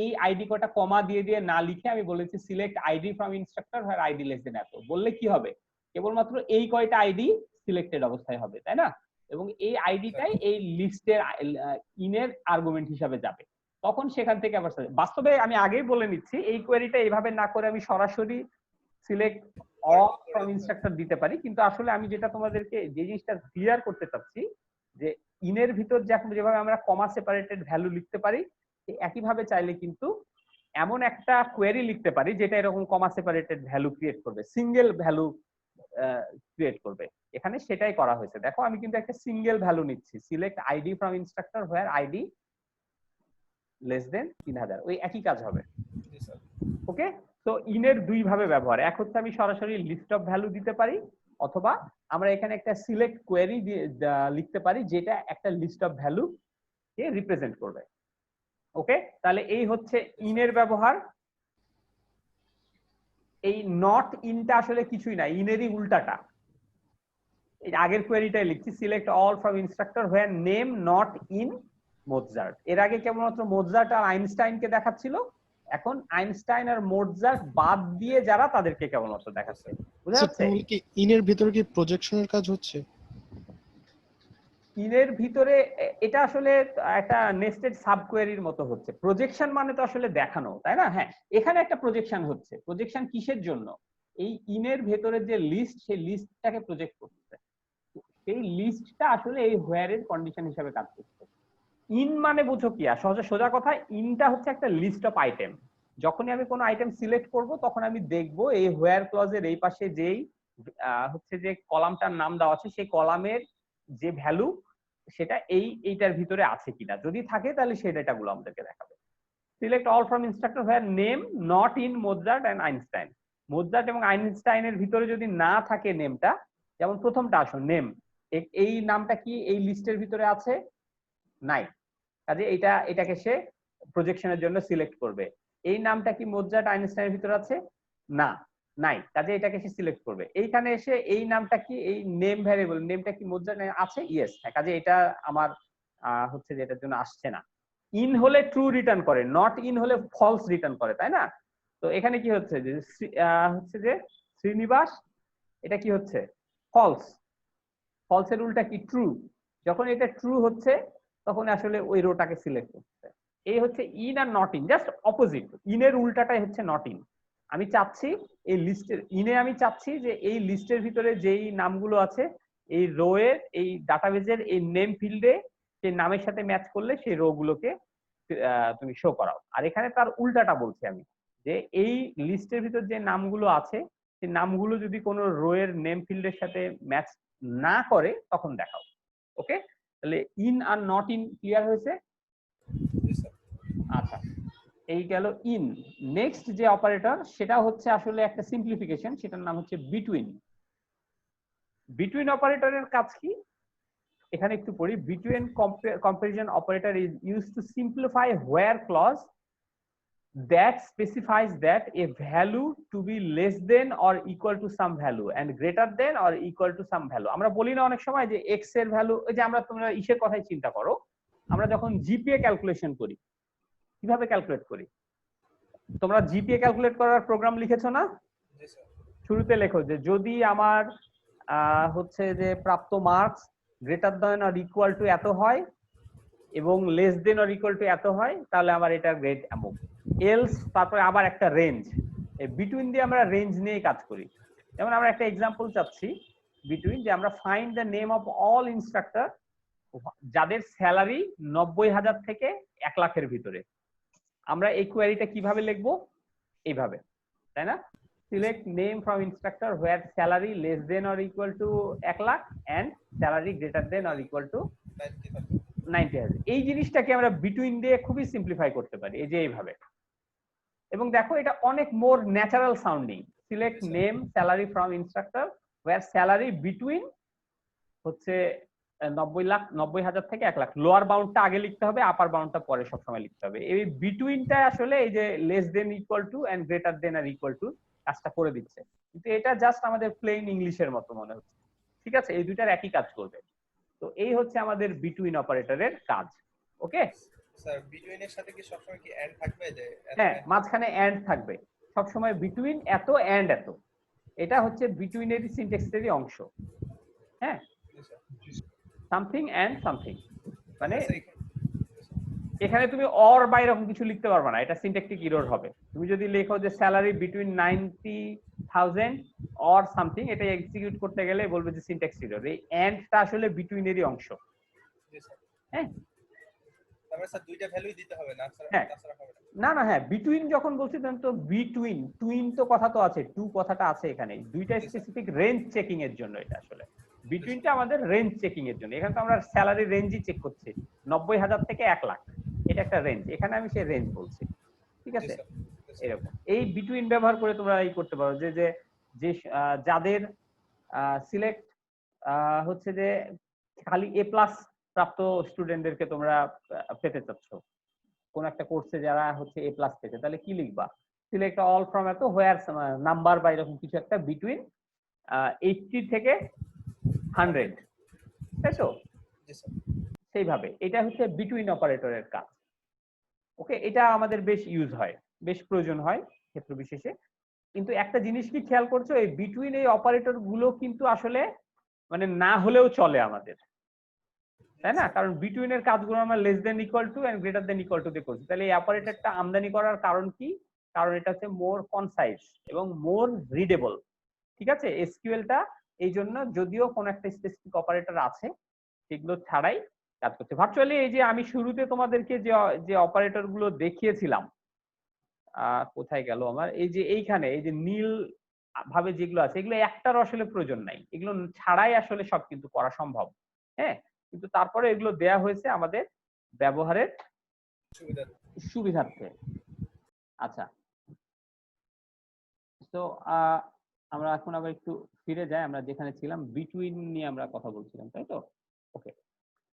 এই আইডি কটা কমা দিয়ে দিয়ে না লিখে আমি বলেছি select ID from instructor where ID less than এত। বললে কি হবে, কেবলমাত্র এই কয়টা আইডি সিলেক্টেড অবস্থায় হবে, তাই না? এবং এই আইডিটাই এই লিস্টের ইনের আর্গুমেন্ট হিসাবে যাবে। তখন সেখান থেকে আবার বাস্তবে আমি আগেই বলে নিচ্ছি, এই কোয়েরিটা এইভাবে না করে আমি সরাসরি সিলেক্ট অল ফ্রম ইনস্ট্রাক্টর দিতে পারি, কিন্তু আসলে আমি যেটা তোমাদেরকে যে জিনিসটা ক্লিয়ার করতে চাচ্ছি যে ইনের ভিতর যেভাবে আমরা কমা সেপারেটেড ভ্যালু লিখতে পারি, একইভাবে চাইলে কিন্তু এমন একটা কোয়েরি লিখতে পারি যেটা এরকম কমা সেপারেটেড ভ্যালু ক্রিয়েট করবে, সিঙ্গেল ভ্যালু ক্রিয়েট করবে। এখানে সেটাই করা হয়েছে। দেখো আমি কিন্তু একটা সিঙ্গেল ভ্যালু নিচ্ছি, select ID from instructor where ID less than 3000, ওই একই কাজ হবে। ওকে, তো ইনের দুই ভাবে ব্যবহার, এক হচ্ছে আমি সরাসরি লিস্ট অফ ভ্যালু দিতে পারি, অথবা আমরা এখানে একটা সিলেক্ট কোয়েরি লিখতে পারি যেটা একটা লিস্ট অফ ভ্যালু কে রিপ্রেজেন্ট করবে। ওকে, তাহলে এই হচ্ছে ইনের ব্যবহার। এই নট ইনটা আসলে কিছুই না, ইনেরই উল্টাটা। এই আগের কোয়েরিটাই লিখছি, select all from instructor where name not in Mozart. এর আগে কেবলমাত্র মোৎজার্ট আর আইনস্টাইনকে দেখাচ্ছিল, এখন আইনস্টাইন আর মোৎজার্ট বাদ দিয়ে যারা তাদেরকে কেবলমাত্র দেখাচ্ছে। বুঝা যাচ্ছে? কি ইনের ভিতরে কি প্রজেকশনের কাজ হচ্ছে? ইনের ভিতরে এটা আসলে একটা নেস্টেড সাব কোয়েরির মতো হচ্ছে। প্রজেকশন মানে তো আসলে দেখানো, তাই না? হ্যাঁ, এখানে একটা প্রজেকশন হচ্ছে। প্রজেকশন কিসের জন্য? এই ইনের ভেতরে যে লিস্ট, সেই লিস্টটাকে প্রজেক্ট করছে। এই লিস্টটা আসলে এই হোয়ারের কন্ডিশন হিসেবে কাজ করছে। ইন মানে বুঝো কি? আর সোজা কথা, ইনটা হচ্ছে একটা লিস্ট অফ আইটেম। যখনই আমি কোনো আইটেম সিলেক্ট করব তখন আমি দেখব এই হোয়ার ক্লজের এই পাশে যেই হচ্ছে যে কলামটার নাম দেওয়া আছে, সেই কলামের যে ভ্যালু সেটা এইটার ভিতরে আছে কিনা। যদি থাকে তাহলে সেই ডেটাগুলো আমাদেরকে দেখাবে। Select all from instructor where name not in Mozart and Einstein. Mozart এবং আইনস্টাইনের ভিতরে যদি না থাকে নেমটা, যেমন প্রথমটা আসো নেম, এই নামটা কি এই লিস্টের ভিতরে আছে? নাই, কাজে এটাকে সে প্রজেকশনের জন্য সিলেক্ট করবে। এই নামটা কি মোৎজার্ট আইনস্টাইনের ভিতরে আছে? না, নাই, কাজে এটাকে সে সিলেক্ট করবে। এইখানে এসে এই নামটা কি, এই নেম ভ্যারিয়েবল নেমটা কি মোৎজার্ট আছে? ইয়েস, কাজে এটা আমার হচ্ছে যে এটার জন্য আসছে না। ইন হলে ট্রু রিটার্ন করে, নট ইন হলে ফলস রিটার্ন করে, তাই না? তো এখানে কি হচ্ছে যে হচ্ছে যে শ্রীনিবাস, এটা কি হচ্ছে? ফলস। ফলসের উল্টা কি? ট্রু। যখন এটা ট্রু হচ্ছে তখন আসলে ওই রোটাকে সিলেক্ট করতে। এই হচ্ছে ইন আর নট ইন, জাস্ট অপোজিট। ইনের উল্টাটাই হচ্ছে নট ইন। আমি চাচ্ছি এই লিস্টের ইনে আমি চাচ্ছি যে এই লিস্টের ভিতরে যেই নামগুলো আছে এই রো এর এই ডাটাবেজের এই নেম ফিল্ডে সেই নামের সাথে ম্যাচ করলে সেই রো গুলোকে তুমি শো করাও। আর এখানে তার উল্টাটা বলছি আমি, যে এই লিস্টের ভিতর যে নামগুলো আছে সেই নামগুলো যদি কোনো রো এর নেম ফিল্ডের সাথে ম্যাচ না করে তখন দেখাও। ওকে, তাহলে ইন আর নট ইন ক্লিয়ার হয়েছে? আচ্ছা, এই গেল ইন। নেক্সট যে অপারেটর সেটা হচ্ছে আসলে একটা সিম্পলিফিকেশন, সেটার নাম হচ্ছে বিটুইন। বিটুইন অপারেটরের কাজ কি এখানে একটু পড়ি। Between comparison operator is used to simplify where clause that specifies that a value to be less than or equal to some value and greater than or equal to some value. আমরা বলি না অনেক সময় যে x এর value, ওই যে আমরা তোমরা ইসের কথাই চিন্তা করো, আমরা যখন জিপিএ ক্যালকুলেশন করি কিভাবে ক্যালকুলেট করি? তোমরা জিপিএ ক্যালকুলেট করার প্রোগ্রাম লিখেছো না? শুরুতে লেখো যে যদি আমার হচ্ছে যে প্রাপ্ত marks greater than or equal two এত হয় এবং less than or equal two এত হয় তাহলে আমার এটা গ্রেড অ্যামুক। এলস, তারপরে আবার একটা রেঞ্জ। বিটুইন দিয়ে আমরা রেঞ্জ নিয়ে কাজ করি। যেমন আমরা একটা এক্সাম্পল চাচ্ছি বিটুইন, যে আমরা find the name of all instructor যাদের স্যালারি 90,000 থেকে 1 লাখের ভিতরে। আমরা এই কোয়েরিটা কিভাবে লিখবো? এইভাবে, তাই না? Select name from instructor where salary less than or equal to 1 lakh and salary greater than or equal to 90,000। এই জিনিসটাকে আমরা বিটুইন দিয়ে খুবই সিম্পলিফাই করতে পারি, এই যে এইভাবে। এবং দেখো এটা অনেক more natural sounding. Select name salary from instructor where salary between হচ্ছে 90,000 থেকে 1 লাখ। লোয়ার বাউন্ডটা আগে লিখতে হবে, আপার বাউন্ডটা পরে সবসময় লিখতে হবে। এই বিটুইনটা আসলে এই যে less than equal to and greater than or equal to কাজটা করে দিচ্ছে, কিন্তু এটা জাস্ট আমাদের প্লেন ইংলিশের মতো মনে হচ্ছে। ঠিক আছে, এই দুইটার একই কাজ করবে। তো এই হচ্ছে আমাদের বিটুইন অপারেটরের কাজ। ওকে স্যার, বিটুইন এর সাথে কি সবসময় কি এন্ড থাকবে? যে হ্যাঁ, মাঝখানে এন্ড থাকবে সবসময়। বিটুইন এত এন্ড এত, এটা হচ্ছে বিটুইনেরই সিনট্যাক্সেরই অংশ। হ্যাঁ, সামথিং এন্ড সামথিং, মানে আচ্ছা, এখানে তুমি অর বা এরকম কিছু লিখতে পারবে না, এটা সিনট্যাকটিক এরর হবে। তুমি যদি লেখো যে স্যালারি বিটুইন 90,000 অর সামথিং, এটা এক্সিকিউট করতে গেলে বলবে যে সিনট্যাক্স এরর। এই এন্ডটা আসলে বিটুইন এরই অংশ। জি স্যার। হ্যাঁ তারপরে স্যার দুইটা ভ্যালুই দিতে হবে না স্যার, হ্যাঁ তাছাড়া হবে না। না না হ্যাঁ, বিটুইন যখন বলছি তখন তো বিটুইন, টুইন তো কথা তো আছে, টু কথাটা আছে এখানে, দুইটা স্পেসিফিক রেঞ্জ চেকিং এর জন্য এটা আসলে। বিটুইনটা আমাদের রেঞ্জ চেকিং এর জন্য, এখানে তো আমরা স্যালারি রেঞ্জই চেক করছি 90,000 থেকে 1 লাখ, এটা একটা রেঞ্জ, এখানে আমি সেই রেঞ্জ বলছি। ঠিক আছে, এরকম এই বিটুইন ব্যবহার করে তোমরা এই করতে পারো যে যে যে যাদের সিলেক্ট হচ্ছে যে খালি এ প্লাস প্রাপ্ত স্টুডেন্টদেরকে তোমরা পেতে চাচ্ছ কোন একটা কোর্সে, যারা হচ্ছে এ প্লাস পেতে, তাহলে কি লিখবা? সিলেক্ট অল ফ্রম এত হোয়ার নাম্বার বা এরকম কিছু একটা বিটুইন 80 থেকে 100, তাই তো? জি স্যার। সেইভাবে এটা হচ্ছে বিটুইন অপারেটরের কাজ। ওকে, এটা আমাদের বেশ ইউজ হয়, বেশ প্রয়োজন হয় ক্ষেত্র বিশেষে। কিন্তু একটা জিনিস কি খেয়াল করছো, এই বিটুইন এই অপারেটর গুলো কিন্তু আসলে মানে না হলেও চলে আমাদের, তাই না? কারণ বিটুইনের কাজগুলো আমরা less than equal to and greater than equal to দিয়ে করছি। তাহলে এই অপারেটরটা আমদানি করার কারণ কি? কারণ এটা হচ্ছে মোর কনসাইজ এবং মোর রিডেবল। ঠিক আছে, এসকিউএলটা এই জন্য, যদিও কোন একটা স্পেসিফিক অপারেটর আছে সেগুলো ছাড়াই কাজ করছে। ভার্চুয়ালি এই যে আমি শুরুতে তোমাদেরকে যে যে অপারেটর গুলো দেখিয়েছিলাম, কোথায় গেল আমার, এই যে এইখানে এই যে নীল ভাবে যেগুলো আছে, এগুলো একটার আসলে প্রয়োজন নাই, এগুলো ছাড়াই আসলে সব কিন্তু করা সম্ভব। হ্যাঁ, কিন্তু তারপরে এগুলো দেয়া হয়েছে আমাদের ব্যবহারের সুবিধার্থে। আচ্ছা, তো আমরা এখন আবার একটু ফিরে যাই, আমরা যেখানে ছিলাম, বিটুইন নিয়ে আমরা কথা বলছিলাম, তাই তো? ওকে,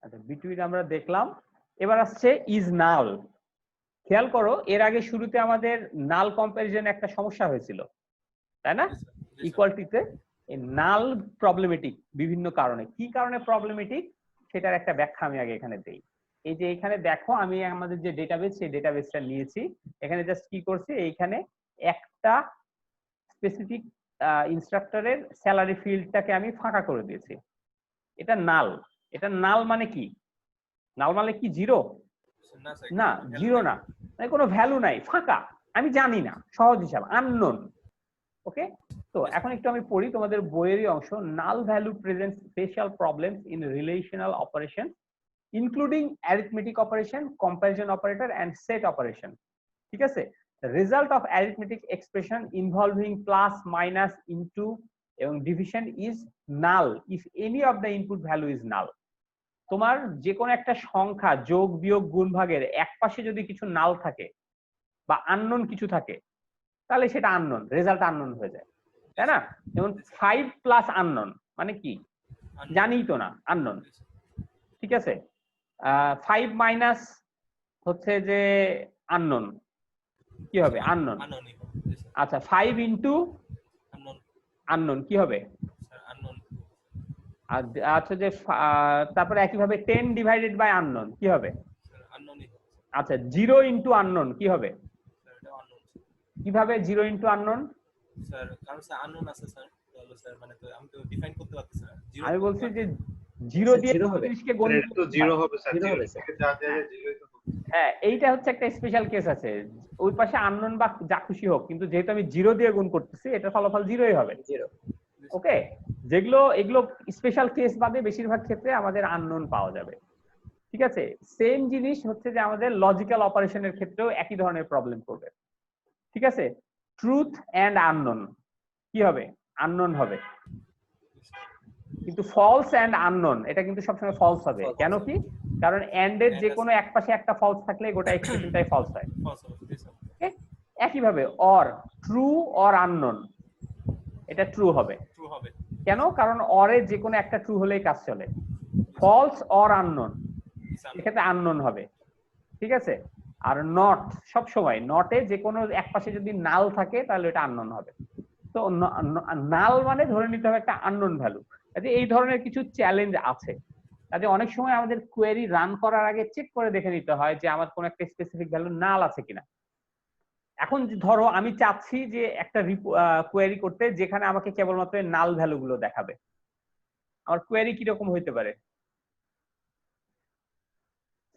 আচ্ছা, বিটুইন আমরা দেখলাম। এবার আসছে ইজ নাল। খেয়াল করো, এর আগে শুরুতে আমাদের নাল কম্পারিজন একটা সমস্যা হয়েছিল, তাই না? ইকুয়ালিটিতে এই নাল প্রবলেমেটিক বিভিন্ন কারণে। কি কারণে প্রবলেমেটিক সেটার একটা ব্যাখ্যা আমি আগে এখানে দেই। এই যে এখানে দেখো, আমি আমাদের যে ডেটাবেস, সেই ডেটাবেসটা নিয়েছি, এখানে জাস্ট কি করছি, এইখানে একটা স্পেসিফিক ইনস্ট্রাক্টরের স্যালারি ফিল্ডটাকে আমি ফাঁকা করে দিয়েছি। এটা নাল। এটা নাল মানে কি? নাল মানে কি জিরো? না, জিরো না, মানে কোনো ভ্যালু নাই, ফাঁকা, আমি জানি না, সহজ হিসাব, আননোন। ওকে, তো এখন একটু আমি পড়ি তোমাদের বইয়েরই অংশ। Null value present special problems in relational operation including arithmetic operation, comparison operator and set operation. ঠিক আছে, the result of arithmetic expression involving plus minus into এবং division is null if any of the input value is null। তোমার যে কোনো একটা সংখ্যা যোগ বিয়োগ গুণ ভাগের এক পাশে যদি কিছু নাল থাকে বা আননোন কিছু থাকে, তাহলে সেটা আননোন, রেজাল্ট আননোন হয়ে যায়, তাই না? যেমন 5 প্লাস আননোন মানে কি, জানিই তো না, আননোন। ঠিক আছে, 5 মাইনাস হচ্ছে যে আননোন, কি হবে? আননোন। আচ্ছা, 5 ইনটু আননোন কি হবে? আচ্ছা, যে তারপরে একইভাবে 10 ডিভাইডেড বাই আননোন কি হবে? আচ্ছা, 0 ইনটু আননোন কি হবে? কিভাবে 0 ইনটু আননোন? স্যার কারণ স্যার আননোন আছে স্যার, তাহলে স্যার মানে তো আমি তো ডিফাইন করতে পারতেছি না। আমি বলছি যে 0 দিয়ে জিনিসকে গুণ তো 0 হবে স্যার, 0 হবে 0 স্যার। থেকে যা যায় 0ই তো হবে। হ্যাঁ, এইটা হচ্ছে একটা স্পেশাল কেস আছে, ওই পাশে আননোন বা যা খুশি হোক, কিন্তু যেহেতু আমি 0 দিয়ে গুণ করতেছি, এটা ফলাফল 0ই হবে। 0। ওকে, যেগুলো এগুলো স্পেশাল কেস বাদে বেশিরভাগ ক্ষেত্রে আমাদের আননোন পাওয়া যাবে। ঠিক আছে, সেম জিনিস হচ্ছে যে আমাদের লজিক্যাল অপারেশনের ক্ষেত্রেও একই ধরনের প্রবলেম করবে। ঠিক আছে, ট্রুথ এন্ড আননোন কি হবে? আননোন হবে। কিন্তু ফলস এন্ড আননোন এটা কিন্তু সবসময় ফলস হবে। কেন কি? কারণ এন্ড এর যে কোনো এক পাশে একটা ফলস থাকলে গোটা এক্সপ্রেশনটাই ফলস হয়। একইভাবে অর, ট্রু অর আননোন, এটা ট্রু হবে। কেন? কারণ অর এর যে কোনো একটা ট্রু হলেই কাজ চলে। ফলস অর আননোন, এক্ষেত্রে আননোন হবে। ঠিক আছে, আর নট, সব সময় নটে যে কোনো এক পাশে যদি নাল থাকে তাহলে এটা আননোন হবে। তো নাল মানে ধরে নিতে হবে একটা আননোন ভ্যালু। কাজে এই ধরনের কিছু চ্যালেঞ্জ আছে। কাজে অনেক সময় আমাদের কোয়েরি রান করার আগে চেক করে দেখে নিতে হয় যে আমার কোন একটা স্পেসিফিক ভ্যালু নাল আছে কিনা। এখন ধরো আমি চাচ্ছি যে একটা কোয়েরি করতে যেখানে আমাকে কেবলমাত্র নাল ভ্যালু গুলো দেখাবে, আমার কোয়েরি কিরকম হইতে পারে?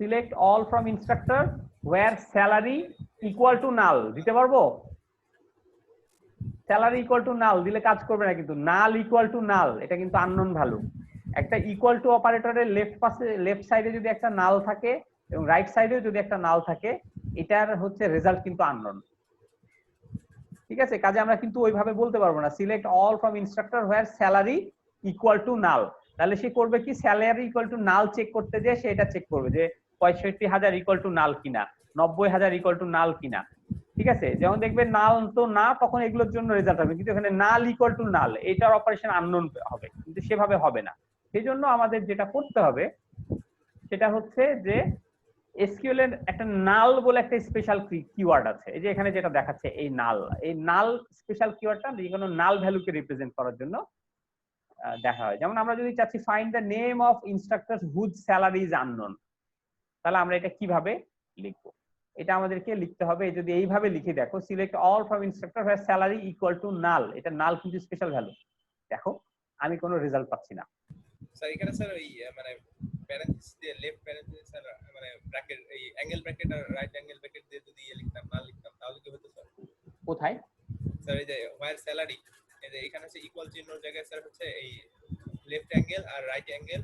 Select all from instructor where salary equal to null দিতে পারবো? স্যালারি ইকুয়াল টু নাল দিলে কাজ করবে না, কিন্তু নাল ইকুয়াল টু নাল এটা কিন্তু আননোন ভ্যালু। একটা ইকুয়াল টু অপারেটরের লেফট পাশে লেফট সাইডে যদি একটা নাল থাকে এবং রাইট সাইডেও যদি একটা নাল থাকে, এটার হচ্ছে রেজাল্ট কিন্তু আননোন। ঠিক আছে, কাজে আমরা কিন্তু ওইভাবে বলতে পারবো না select all from instructor where salary equal to null. তাহলে সে করবে কি, salary equal to null check করতে যে সে এটা চেক করবে যে 65,000 ইকুয়াল টু নাল কিনা, 90,000 ইকুয়াল টু নাল কিনা। ঠিক আছে, যখন দেখবে নাল তো না, তখন এগুলোর জন্য রেজাল্ট হবে, কিন্তু এখানে নাল ইকুয়াল টু নাল এটার অপারেশন আননোন হবে, কিন্তু সেভাবে হবে না। সেই জন্য আমাদের যেটা করতে হবে সেটা হচ্ছে যে এসকিউএল এর একটা নাল বলে একটা স্পেশাল কিওয়ার্ড আছে, এই যে এখানে যেটা দেখাচ্ছে এই নাল স্পেশাল কিওয়ার্ডটা যে কোনো নাল ভ্যালুকে রিপ্রেজেন্ট করার জন্য দেখা হয়। যেমন আমরা যদি চাচ্ছি find the name of instructors whose salary is unknown, তাহলে আমরা এটা কিভাবে লিখবো? এটা আমাদেরকে লিখতে হবে যদি এইভাবে লিখে দেখো, select all from instructor where salary equal to নাল। এটা নাল কিন্তু স্পেশাল ভ্যালু। দেখো আমি কোনো রেজাল্ট পাচ্ছি না। স্যার এখানে স্যার ওই মানে প্যারেন্থেসিস দিয়ে লেফট প্যারেন্থেসিস স্যার মানে ব্র্যাকেট এই অ্যাঙ্গেল ব্র্যাকেট আর রাইট অ্যাঙ্গেল ব্র্যাকেট দিয়ে যদি লিখতাম না লিখতাম তাহলে কি হতো স্যার? কোথায় স্যার এই যে হোয়ার স্যালারি, এই যে এখানে হচ্ছে ইকুয়াল চিহ্নর জায়গায় স্যার হচ্ছে এই লেফট অ্যাঙ্গেল আর রাইট অ্যাঙ্গেল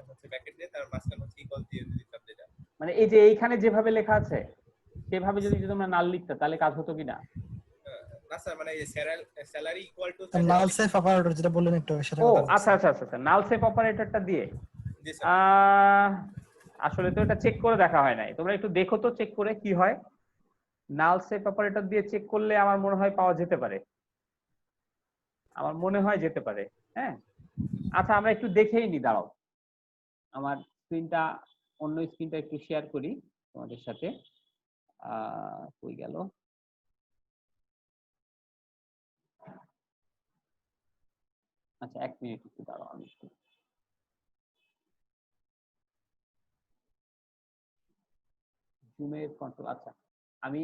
হচ্ছে ব্র্যাকেট দিয়ে তার মাঝখানে হচ্ছে ইকুয়াল দিয়ে দিতাম যেটা, মানে এই যে এইখানে যেভাবে লেখা আছে সেভাবে যদি তোমরা নাল লিখতে তাহলে কাজ হতো কিনা? না স্যার মানে এই salary equal to null safe operator যেটা বললেন একটু সেটা ও আচ্ছা আচ্ছা আচ্ছা, নাল সেফ অপারেটরটা দিয়ে জি স্যার। আসলে তো এটা চেক করে দেখা হয় নাই, তোমরা একটু দেখো তো চেক করে কি হয়। নাল সেফ অপারেটর দিয়ে চেক করলে আমার মনে হয় পাওয়া যেতে পারে, আমার মনে হয় যেতে পারে। হ্যাঁ আচ্ছা, আমরা একটু দেখেই নি, দাঁড়াও আমার স্ক্রিনটা অন্য স্ক্রিনটা একটু শেয়ার করি তোমাদের সাথে। কই গেল? আচ্ছা 1 মিনিট একটু দাঁড়াও, আমি একটু জুমের কন্ট্রোল। আচ্ছা আমি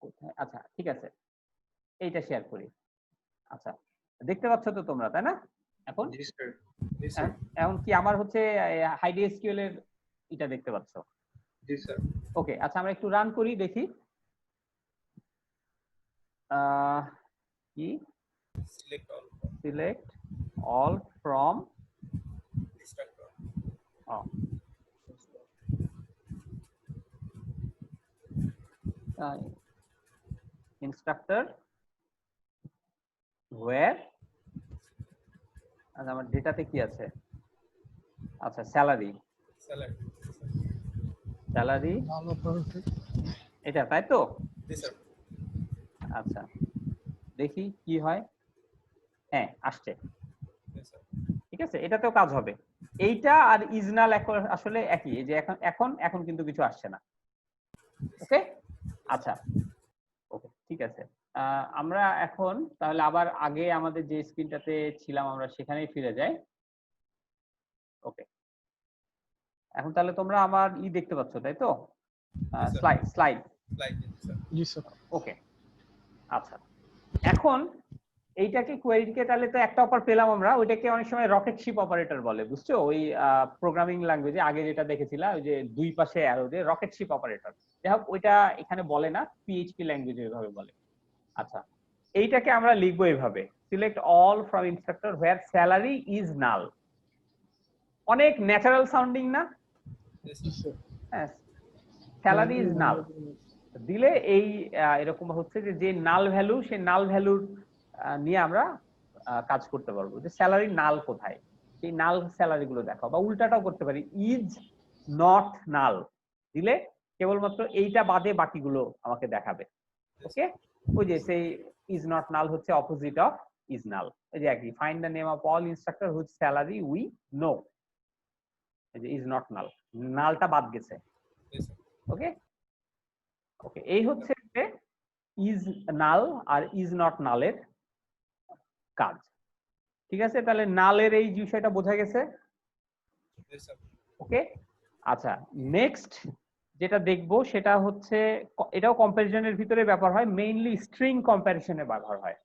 কোথায়, আচ্ছা ঠিক আছে এইটা শেয়ার করি। আচ্ছা দেখতে পাচ্ছ তো তোমরা, তাই না? এখন জি স্যার, জি স্যার, এখন কি আমার হচ্ছে হাইডি এসকিউএল এর এটা দেখতে পাচ্ছ? জি স্যার। ওকে আচ্ছা, আমরা একটু রান করি দেখি। কি select all from instructor instructor where, আচ্ছা আমার ডেটাতে কি আছে? আচ্ছা স্যালারি নাল অপারেটর এটা, তাই তো? জি স্যার। আচ্ছা দেখি কি হয়। হ্যাঁ আসছে, জি স্যার। ঠিক আছে, এটাতেও কাজ হবে। এইটা আর ইজনাল আসলে একই, এই যে এখন এখন কিন্তু কিছু আসছে না। ওকে আচ্ছা ওকে ঠিক আছে। আমরা এখন তাহলে আবার আগে আমাদের যে স্ক্রিনটাতে ছিলাম আমরা সেখানেই ফিরে যাই। ওকে এখন তাহলে তোমরা আমার দেখতে পাচ্ছ, তাই তো? স্লাইড জি স্যার। ওকে আচ্ছা, এখন এইটাকে কোয়েরিকে তাহলে তো একটা অপার পেলাম আমরা, ওইটাকে অনেক সময় রকেট শিপ অপারেটর বলে, বুঝছো? ওই প্রোগ্রামিং ল্যাঙ্গুয়েজে আগে যেটা দেখেছিলা ওই যে দুই পাশে অ্যারো দিয়ে রকেট শিপ অপারেটর, যাই হোক ওইটা এখানে বলে না, পিএইচপি ল্যাঙ্গুয়েজে এভাবে বলে। আচ্ছা এইটাকে আমরা লিখবো এইভাবে, select all from instructor where salary is null. অনেক ন্যাচারাল সাউন্ডিং না? হ্যাঁ স্যালারি ইজ নাল দিলে এই এরকম হচ্ছে যে নাল ভ্যালু, সেই নাল ভ্যালুর নিয়ে আমরা কাজ করতে পারবো, যে স্যালারি নাল কোথায়, সেই নাল স্যালারি গুলো দেখাও। বা উল্টাটাও করতে পারি, ইজ নট নাল দিলে কেবলমাত্র এইটা বাদে বাকিগুলো আমাকে দেখাবে। ওকে ওই যে সেই ইজ নট নাল হচ্ছে অপোজিট অফ ইজ নাল, এই যে একই find the name of all instructor whose salary we know, এই যে ইজ নট নাল, নালটা বাদ গেছে। ওকে ওকে এই হচ্ছে যে ইজ নাল আর ইজ নট নালের কাজ। ঠিক আছে, তাহলে নালের এই বিষয়টা বোঝা গেছে। ওকে আচ্ছা নেক্সট যেটা দেখবো সেটা হচ্ছে, এটাও কম্প্যারিজনের ভিতরে ব্যবহার হয়, মেইনলি স্ট্রিং কম্প্যারিজনে ব্যবহার হয়।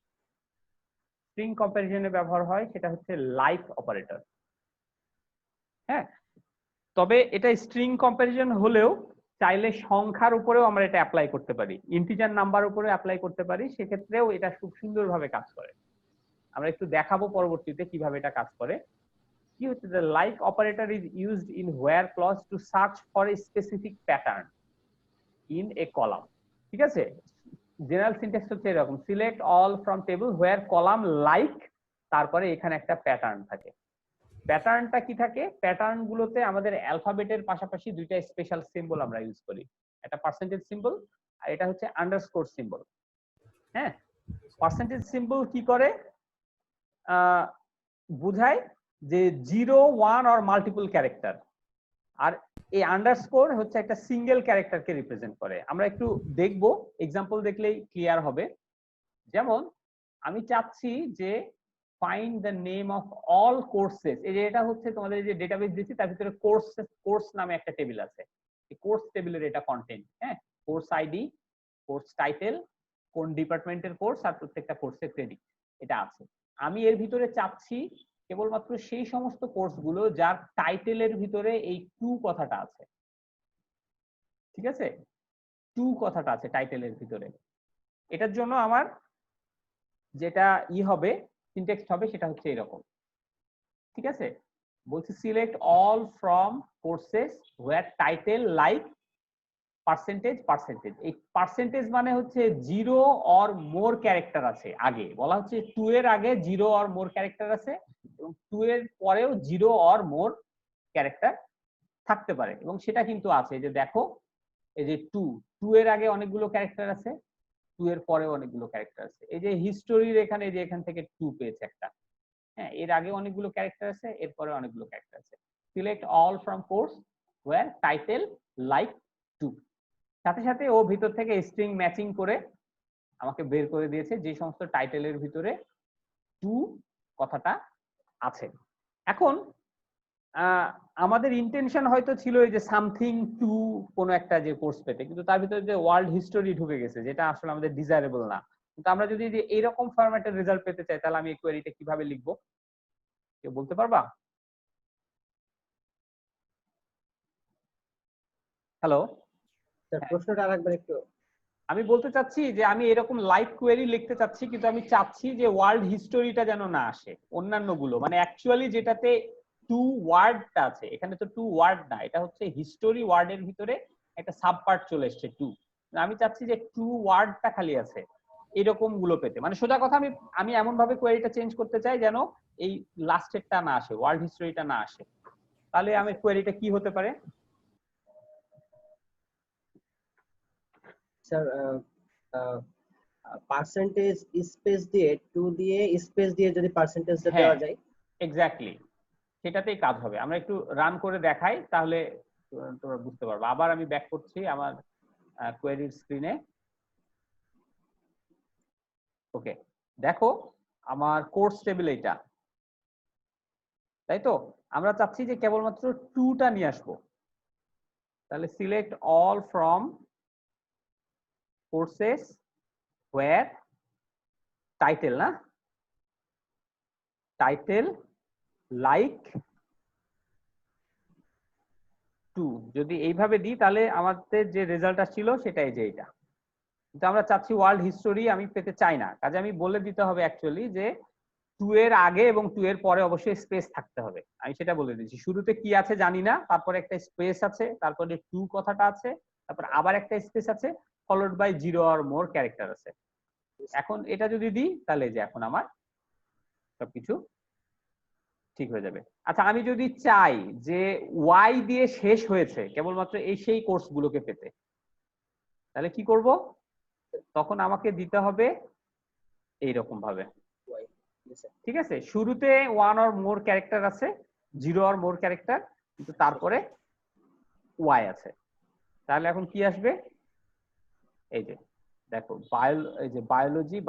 স্ট্রিং কম্প্যারিজনে ব্যবহার হয় সেটা হচ্ছে লাইক অপারেটর। হ্যাঁ তবে এটা স্ট্রিং কম্প্যারিজন হলেও চাইলে সংখ্যার উপরেও আমরা এটা অ্যাপ্লাই করতে পারি, ইন্টিজার নাম্বার উপরে অ্যাপ্লাই করতে পারি, সেক্ষেত্রেও এটা খুব সুন্দরভাবে কাজ করে। আমরা একটু দেখাবো পরবর্তীতে কিভাবে এটা কাজ করে। কি হচ্ছে, the like operator is used in where clause to search for a specific pattern in a column। ঠিক আছে, জেনারেল সিনট্যাক্স হচ্ছে এরকম, select all from table where column like, তারপরে এখানে একটা প্যাটার্ন থাকে। প্যাটার্নটা কি থাকে, প্যাটার্ন গুলোতে আমাদের অ্যালফাবেটের পাশাপাশি দুইটা স্পেশাল সিম্বল আমরা ইউজ করি, একটা পার্সেন্টেজ সিম্বল আর এটা হচ্ছে আন্ডারস্কোর সিম্বল। হ্যাঁ, পার্সেন্টেজ সিম্বল কি করে, বুঝায় যে 0, 1 অর মাল্টিপল ক্যারেক্টার, আর এই আন্ডারস্কোর হচ্ছে একটা সিঙ্গেল ক্যারেক্টারকে রিপ্রেজেন্ট করে। আমরা একটু দেখবো, এক্সাম্পল দেখলেই ক্লিয়ার হবে। যেমন আমি চাচ্ছি যে find the name of all courses, এই যে এটা হচ্ছে তোমাদের যে ডেটাবেস দিচ্ছি তার ভিতরে কোর্স নামে একটা টেবিল আছে, এই কোর্স টেবিলের এটা কন্টেন্ট। হ্যাঁ, কোর্স আইডি, কোর্স টাইটেল, কোন ডিপার্টমেন্টের কোর্স আর প্রত্যেকটা কোর্সের ক্রেডিট এটা আছে। আমি এর ভিতরে চাচ্ছি কেবলমাত্র সেই সমস্ত কোর্সগুলো যার টাইটেলের ভিতরে এই টু কথাটা আছে। ঠিক আছে, টু কথাটা আছে টাইটেলের ভিতরে। এটার জন্য আমার যেটা হবে সিনট্যাক্স হবে সেটা হচ্ছে এরকম। ঠিক আছে, বলছি select all from courses where title like percentage percentage. এই পার্সেন্টেজ মানে হচ্ছে 0 অর মোর ক্যারেক্টার আছে আগে, বলা হচ্ছে 2 এর আগে 0 অর মোর ক্যারেক্টার আছে এবং 2 এর পরেও 0 অর মোর ক্যারেক্টার থাকতে পারে, এবং সেটা কিন্তু আছে। যে দেখো এই যে 2 এর আগে অনেকগুলো ক্যারেক্টার আছে, 2 এর পরেও অনেকগুলো ক্যারেক্টার আছে। এই যে হিস্টোরির এখানে যে এখান থেকে 2 পেয়েছে একটা, হ্যাঁ, এর আগে অনেকগুলো ক্যারেক্টার আছে, এর পরে অনেকগুলো ক্যারেক্টার আছে। Select all from course where title like 2, সাথে সাথে ও ভিতর থেকে স্ট্রিং ম্যাচিং করে আমাকে বের করে দিয়েছে যে সমস্ত টাইটেলের ভিতরে 2 কথাটা আছে। এখন আমাদের ইন্টেনশন হয়তো ছিল এই যে সামথিং টু কোনো একটা যে কোর্স পেতে, কিন্তু তার ভিতরে যে ওয়ার্ল্ড হিস্টোরি ঢুকে গেছে যেটা আসলে আমাদের ডিজায়ারেবল না। কিন্তু আমরা যদি যে এইরকম ফরম্যাটের রেজাল্ট পেতে চাই তাহলে আমি এই কোয়েরিটা কিভাবে লিখবো, কেউ বলতে পারবা? হ্যালো, স্যার প্রশ্নটা আরেকবার একটু। আমি বলতে চাচ্ছি যে আমি এরকম লাইক কোয়েরি লিখতে চাচ্ছি, কিন্তু আমি চাচ্ছি যে ওয়ার্ল্ড হিস্টোরিটা যেন না আসে, অন্যান্য গুলো মানে অ্যাকচুয়ালি যেটাতে টু ওয়ার্ডটা আছে, এখানে তো টু ওয়ার্ড না, এটা হচ্ছে হিস্টোরি ওয়ার্ডের ভিতরে একটা সাব পার্ট চলে এসছে টু। আমি চাচ্ছি যে টু ওয়ার্ডটা খালি আছে এরকম গুলো পেতে, মানে সোজা কথা আমি এমন ভাবে কোয়েরিটা চেঞ্জ করতে চাই যেন এই লাস্টেরটা না আসে, ওয়ার্ল্ড হিস্টোরিটা না আসে। তাহলে আমি কোয়েরিটা কি হতে পারে? স্যার পার্সেন্টেজ স্পেস দিয়ে 2 দিয়ে স্পেস দিয়ে যদি পার্সেন্টেজটা হ্যাঁ, দেওয়া যায়। এক্স্যাক্টলি, সেটাতেই কাজ হবে। আমরা একটু রান করে দেখাই তাহলে তোমরা বুঝতে পারবে। আবার আমি ব্যাক করছি আমার কোয়েরির স্ক্রিনে। ওকে, দেখো আমার কোর্স টেবিল এইটা, তাই তো? আমরা চাচ্ছি যে কেবলমাত্র টুটা নিয়ে আসবো, তাহলে select all from courses where title, না টাইটেল লাইক 2, যদি এইভাবে দিই তাহলে আমাদের যে রেজাল্ট আসছিল সেটাই যে এটা। কিন্তু আমরা চাচ্ছি ওয়ার্ল্ড হিস্টোরি আমি পেতে চাই না, কাজে আমি বলে দিতে হবে অ্যাকচুয়ালি যে 2 এর আগে এবং 2 এর পরে অবশ্যই স্পেস থাকতে হবে। আমি সেটা বলে দিচ্ছি, শুরুতে কি আছে জানি না, তারপরে একটা স্পেস আছে, তারপরে 2 কথাটা আছে, তারপর আবার একটা স্পেস আছে, followed by 0 or more character আছে। এখন এটা যদি দিই তাহলে যে এখন আমার সবকিছু ঠিক হয়ে যাবে। আচ্ছা, আমি যদি চাই যে ওয়াই দিয়ে শেষ হয়েছে কেবলমাত্র এই সেই কোর্সগুলোকে পেতে, তাহলে কি করব? তখন আমাকে দিতে হবে এইরকম ভাবে। ঠিক আছে, শুরুতে 1 অর মোর ক্যারেক্টার আছে, 0 অর মোর ক্যারেক্টার, কিন্তু তারপরে ওয়াই আছে। তাহলে এখন কি আসবে? এই যে দেখো এই যে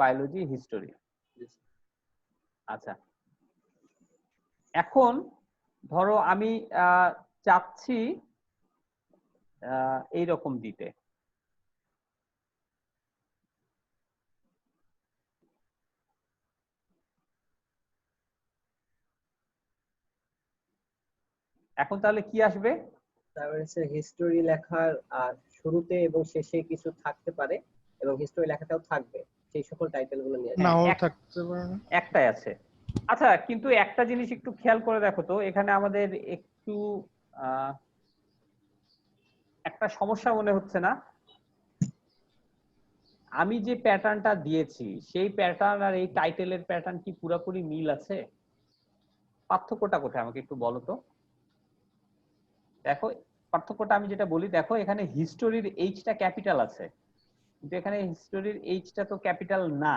বায়োলজি হিস্টোরি। আচ্ছা, এখন ধরো আমি চাচ্ছি এইরকম দিতে, এখন তাহলে কি আসবে? তারপরে হচ্ছে হিস্টোরি লেখার শুরুতে এবং শেষে কিছু থাকতে পারে এবং হিস্টোরি লেখাটাও থাকবে, সেই সকল টাইটেল গুলো নিয়ে নাও এক- থাকতে পারে না। একটাই আছে। আচ্ছা, কিন্তু একটা জিনিস একটু খেয়াল করে দেখো তো, এখানে আমাদের একটু একটা সমস্যা মনে হচ্ছে না? আমি যে প্যাটার্নটা দিয়েছি সেই প্যাটার্ন আর এই টাইটেলের প্যাটার্ন কি পুরোপুরি মিল আছে? পার্থক্যটা কোথায় আমাকে একটু বলো তো। দেখো পার্থক্যটা আমি যেটা বলি, দেখো এখানে হিস্টোরির এইচটা ক্যাপিটাল আছে, কিন্তু এখানে হিস্টোরির এইচটা তো ক্যাপিটাল না।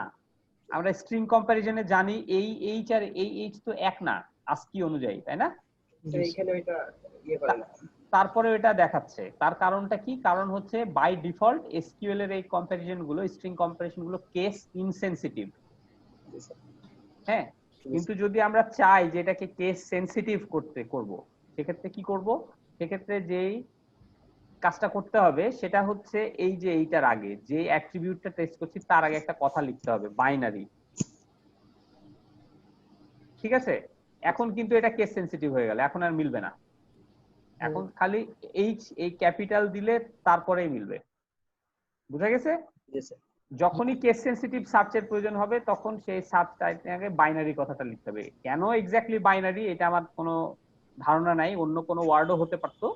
আমরা স্ট্রিং কম্পারিজনে জানি এই এইচ আর এই এইচ তো এক না আস্কি অনুযায়ী, তাই না? তো এইখানে ওইটা ইয়ে করে না। তারপরে এটা দেখাচ্ছে, তার কারণটা কি? কারণ হচ্ছে বাই ডিফল্ট এসকিউএল এর এই কম্পারিজন গুলো, স্ট্রিং কম্পারিজন গুলো কেস ইনসেনসিটিভ। হ্যাঁ, কিন্তু যদি আমরা চাই যে এটাকে কেস সেনসিটিভ করব, সেক্ষেত্রে কি করব? সেক্ষেত্রে যেই কাজটা করতে হবে সেটা হচ্ছে এই যে এইটার আগে যে অ্যাট্রিবিউটটা টেস্ট করছি তার আগে একটা কথা লিখতে হবে, বাইনারি। ঠিক আছে, এখন কিন্তু এটা কেস সেনসিটিভ হয়ে গেল, এখন আর মিলবে না। এখন খালি এইচ এই ক্যাপিটাল দিলে তারপরেই মিলবে। বুঝা গেছে? জি স্যার। যখনই কেস সেনসিটিভ সার্চের প্রয়োজন হবে তখন সেই সার্চ টাইপে আগে বাইনারি কথাটা লিখতে হবে। কেন এক্স্যাক্টলি বাইনারি এটা আমার কোনো ধারণা নাই, অন্য কোনো ওয়ার্ডও হতে পারতো,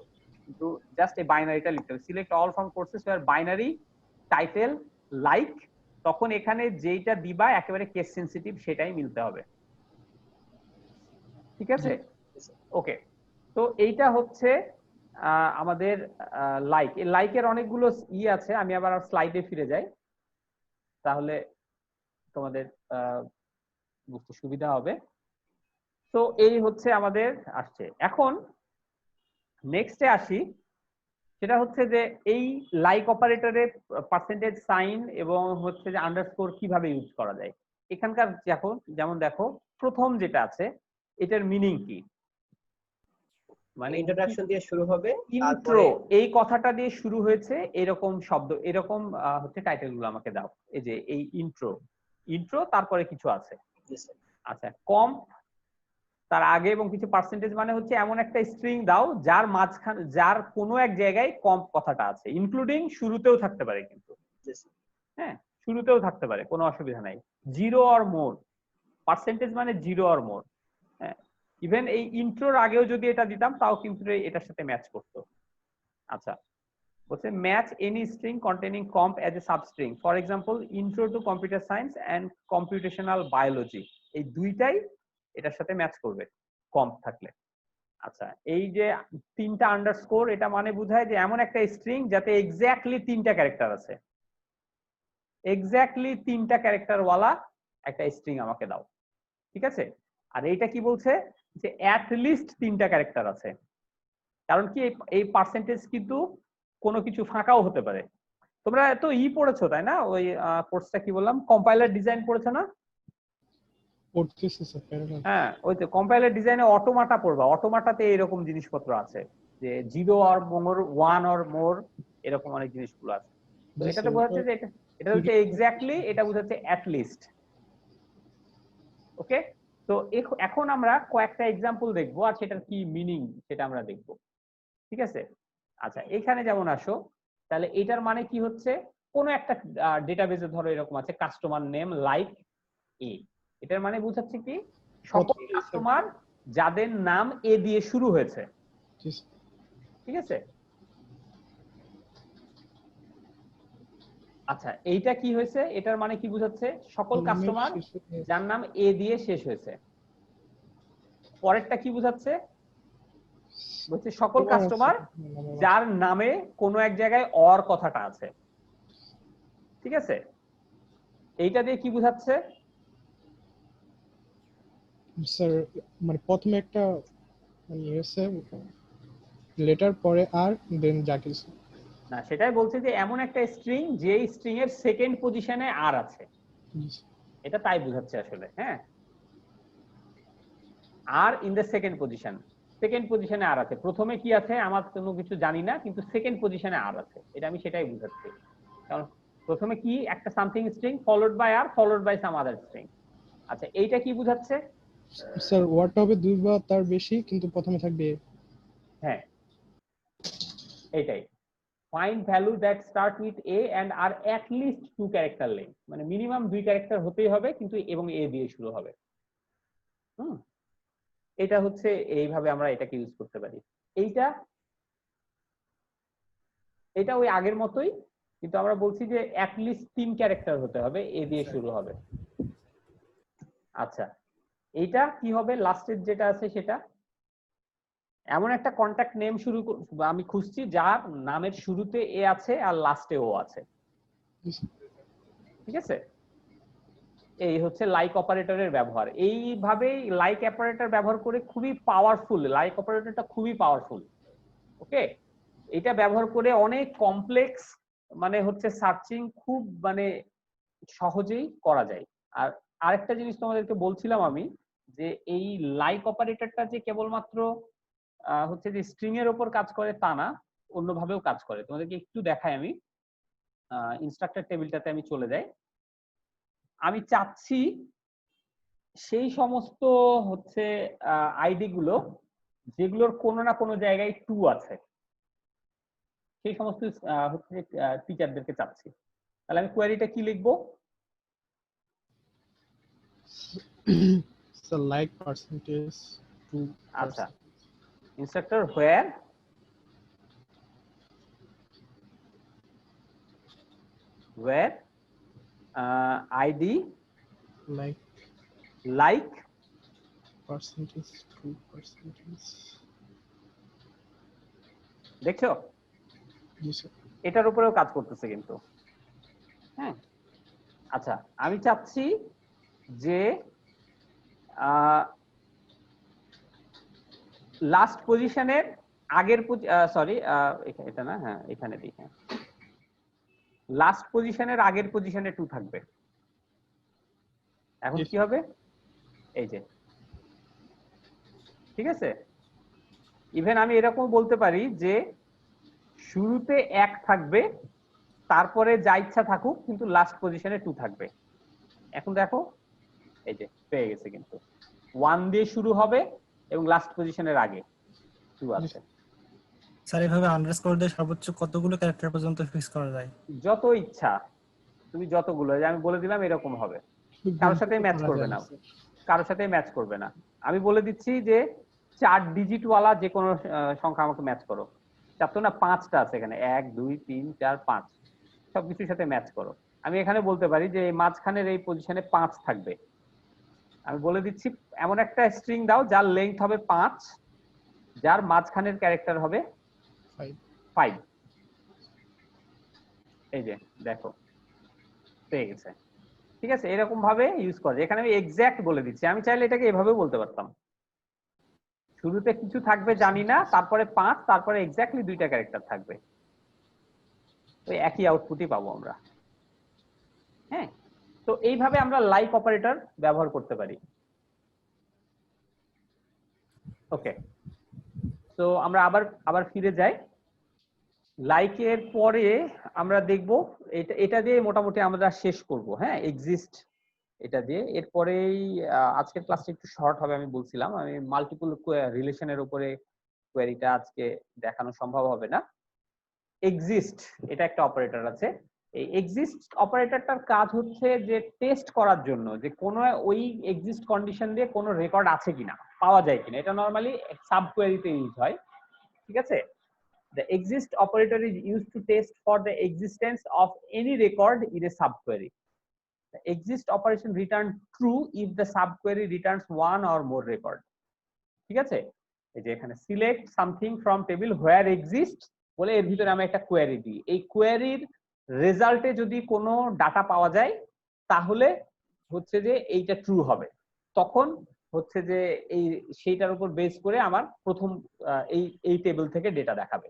কিন্তু জাস্ট এই বাইনারিটা লিখতে হবে। Select all from courses where binary title like, তখন এখানে যেইটা দিবা একেবারে কেস সেনসিটিভ সেটাই মিলতে হবে। ঠিক আছে, ওকে। তো এইটা হচ্ছে আমাদের লাইক। এই লাইকের অনেকগুলো আছে, আমি আবার স্লাইডে ফিরে যাই, তাহলে তোমাদের বুঝতে সুবিধা হবে। তো এই হচ্ছে আমাদের আসছে। এখন নেক্সটে আসি, সেটা হচ্ছে যে এই লাইক অপারেটরে পার্সেন্টেজ সাইন এবং হচ্ছে যে আন্ডারস্কোর কিভাবে ইউজ করা যায়। এখানকার যেমন দেখো প্রথম যেটা আছে এটার মিনিং কি, মানে ইন্ট্রোডাকশন দিয়ে শুরু হবে, ইন্ট্রো, এই কথাটা দিয়ে শুরু হয়েছে এরকম শব্দ, এরকম হচ্ছে টাইটেল গুলো আমাকে দাও। এই যে এই ইন্ট্রো তারপরে কিছু আছে। আচ্ছা, কম্প তার আগে এবং কিছু পার্সেন্টেজ, মানে হচ্ছে এমন একটা স্ট্রিং দাও যার মাঝখানে যার কোনো এক জায়গায় কম্প কথাটা আছে, ইনক্লুডিং শুরুতেও থাকতে পারে, কিন্তু হ্যাঁ শুরুতেও থাকতে পারে, কোনো অসুবিধা নাই। জিরো অর মোর, পার্সেন্টেজ মানে জিরো অর মোর। হ্যাঁ, ইভেন এই ইন্ট্রোর আগেও যদি এটা দিতাম তাও কিন্তু এটার সাথে ম্যাচ করতো। আচ্ছা, বলছে match any string containing comp as a substring, for example intro to computer science and computational biology, এই দুইটাই এটার সাথে ম্যাচ করবে কম্প থাকলে। আচ্ছা, এই যে তিনটা আন্ডারস্কোর, এটা মানে বোঝায় যে এমন একটা স্ট্রিং যাতে এক্স্যাক্টলি তিনটা ক্যারেক্টার আছে, এক্স্যাক্টলি তিনটা ক্যারেক্টার ওয়ালা একটা স্ট্রিং আমাকে দাও। ঠিক আছে, আর এইটা কি বলছে যে অ্যাট লিস্ট তিনটা ক্যারেক্টার আছে। কারণ কি এই পার্সেন্টেজ কিন্তু কোনো কিছু ফাঁকাও হতে পারে। তোমরা তো পড়েছো তাই না, ওই কোর্সটা কি বললাম, কম্পাইলার ডিজাইন পড়েছো না? পড়তেছি স্যার প্যারালাল। হ্যাঁ, ওই তো কম্পাইলার ডিজাইনে অটোমাটা পড়বা, অটোমাটাতে এরকম জিনিসপত্র আছে যে zero or more, one or more, এরকম অনেক জিনিসগুলো আছে। তো এটাতে বোঝাচ্ছে যে এটা হচ্ছে এক্স্যাক্টলি, এটা বোঝাচ্ছে অ্যাট লিস্ট। ওকে, তো এখন আমরা কয়েকটা এক্সাম্পল দেখবো আর সেটার কি মিনিং সেটা আমরা দেখবো। ঠিক আছে, আচ্ছা এখানে যেমন আসো, তাহলে এটার মানে কি হচ্ছে, কোনো একটা ডেটাবেজে ধরো এরকম আছে কাস্টমার নেম লাইক এ, এটার মানে বোঝাচ্ছে কি সকল কাস্টমার যাদের নাম এ দিয়ে শুরু হয়েছে। ঠিক আছে, আচ্ছা এইটা কি হয়েছে, এটার মানে কি বোঝাচ্ছে, সকল কাস্টমার যার নাম এ দিয়ে শেষ হয়েছে। পরেরটা কি বোঝাচ্ছে, বলছে সকল কাস্টমার যার নামে কোনো এক জায়গায় অর কথাটা আছে। ঠিক আছে, এইটা দিয়ে কি বোঝাচ্ছে স্যার? মানে প্রথমে একটা মানে এসে লেটার পরে আর দেন যা কিছু না, সেটাই বলছে যে এমন একটা স্ট্রিং যে স্ট্রিং এর সেকেন্ড পজিশনে আর আছে, এটা তাই বোঝাচ্ছে আসলে। হ্যাঁ, আর ইন দ্য সেকেন্ড পজিশনে আর আছে, প্রথমে কি আছে আমার কোনো কিছু জানি না, কিন্তু সেকেন্ড পজিশনে আর আছে, এটা আমি সেটাই বুঝাচ্ছি। কারণ প্রথমে কি একটা something string followed by R followed by some other string. আচ্ছা, এইটা কি বুঝাচ্ছে স্যার? ওয়ার্ডটা হবে দুই বা তার বেশি কিন্তু প্রথমে থাকবে। হ্যাঁ, এটাই find value that start with a and are at least 2 character length, মানে মিনিমাম 2 ক্যারেক্টার হতেই হবে কিন্তু এবং a দিয়ে শুরু হবে। এটা হচ্ছে এইভাবে আমরা এটাকে ইউজ করতে পারি। এটা ওই আগের মতোই, কিন্তু আমরা বলছি যে at least 3 ক্যারেক্টার হতে হবে, a দিয়ে শুরু হবে। আচ্ছা, এইটা কি হবে? লাস্টের যেটা আছে সেটা এমন একটা কন্টাক্ট নেম আমি খুঁজছি যার নামের শুরুতে এ আছে আর লাস্টে ও আছে। ঠিক আছে, এই হচ্ছে লাইক অপারেটরের ব্যবহার। এইভাবেই লাইক অপারেটর ব্যবহার করে খুবই পাওয়ারফুল, লাইক অপারেটরটা খুবই পাওয়ারফুল। ওকে, এটা ব্যবহার করে অনেক কমপ্লেক্স মানে হচ্ছে সার্চিং খুব মানে সহজেই করা যায়। আর আরেকটা জিনিস তোমাদেরকে বলছিলাম আমি, যে এই লাইক অপারেটরটা যে কেবলমাত্র হচ্ছে যে স্ট্রিং এর উপর কাজ করে তা না, অন্যভাবেও কাজ করে। তোমাদেরকে একটু দেখাই, আমি ইনস্ট্রাক্টর টেবিলটাতে আমি চলে যাই। আমি চাচ্ছি সেই সমস্ত হচ্ছে আইডি গুলো যেগুলোর কোনো না কোনো জায়গায় 2 আছে, সেই সমস্ত হচ্ছে টিচারদেরকে চাচ্ছি। তাহলে আমি কোয়েরিটা কি লিখবো? So like percentage to আচ্ছা, instructor where id like percentage to percentage। দেখছো জি স্যার। এটার উপরেও কাজ করতেছে কিন্তু। হ্যাঁ, আচ্ছা, আমি চাচ্ছি যে লাস্ট পজিশনের আগের সরি এটা না, হ্যাঁ এখানে দিই, হ্যাঁ লাস্ট পজিশনের আগের পজিশনে 2 থাকবে। এখন কি হবে? এই যে, ঠিক আছে, ইভেন আমি এরকম বলতে পারি যে শুরুতে 1 থাকবে, তারপরে যা ইচ্ছা থাকুক, কিন্তু লাস্ট পজিশনে 2 থাকবে। এখন দেখো, এই যে পেয়ে গেছে, কিন্তু 1 দিয়ে শুরু হবে এবং লাস্ট পজিশনের আগে 2 আছে। স্যার এভাবে আন্ডারস্কোর দিয়ে সর্বোচ্চ কতগুলো ক্যারেক্টার পর্যন্ত ফিক্স করা যায়? যত ইচ্ছা তুমি যতগুলো, আমি বলে দিলাম এরকম হবে, কারোর সাথে ম্যাচ করবে না, কারোর সাথে ম্যাচ করবে না। আমি বলে দিচ্ছি যে 4 ডিজিট ওয়ালা যে কোনো সংখ্যা আমাকে ম্যাচ করো। 4 তো না, 5টা আছে এখানে, 1 2 3 4 5, সবকিছুর সাথে ম্যাচ করো। আমি এখানে বলতে পারি যে এই মাঝখানের এই পজিশনে 5 থাকবে। আমি বলে দিচ্ছি এমন একটা স্ট্রিং দাও যার লেংথ হবে 5, যার মাঝখানের ক্যারেক্টার হবে 5। এই যে দেখো পেয়ে গেছে। ঠিক আছে, এরকম ভাবে ইউজ করে। এখানে আমি এক্সাক্ট বলে দিচ্ছি, আমি চাইলে এটাকে এভাবেও বলতে পারতাম, শুরুতে কিছু থাকবে জানি না, তারপরে 5, তারপরে এক্স্যাক্টলি 2টা ক্যারেক্টার থাকবে, ওই একই আউটপুটই পাবো আমরা। হ্যাঁ, তো এইভাবে আমরা লাইক অপারেটর ব্যবহার করতে পারি। ওকে, তো আমরা আবার ফিরে যাই। লাইকের পরে আমরা দেখব এটা দিয়ে মোটামুটি আমরা শেষ করব। হ্যাঁ, এক্সিস্ট এটা দিয়ে। এরপরেই আজকের ক্লাসটা একটু শর্ট হবে, আমি বলছিলাম। আমি মাল্টিপল রিলেশনের উপরে কোয়েরিটা আজকে দেখানো সম্ভব হবে না। এক্সিস্ট এটা একটা অপারেটর আছে। এই এক্সিস্ট অপারেটরটার কাজ হচ্ছে যে টেস্ট করার জন্য যে কোনো ওই এক্সিস্ট কন্ডিশন দিয়ে কোনো রেকর্ড আছে কিনা, পাওয়া যায় কিনা। এটা নরমালি সাব কোয়েরিতে ইউজ হয়। ঠিক আছে, the exist operator is used to test for the existence of any record in a subquery. The exist operation return true if the subquery returns one or more record. ঠিক আছে, এই যে এখানে select something from table where exist বলে এর ভিতরে আমি একটা কোয়েরি দিই। এই কোয়েরির রেজাল্টে যদি কোনো ডাটা পাওয়া যায় তাহলে হচ্ছে যে এইটা ট্রু হবে। তখন হচ্ছে যে এই সেইটার উপর বেস করে আমার প্রথম এই টেবিল থেকে ডেটা দেখাবে।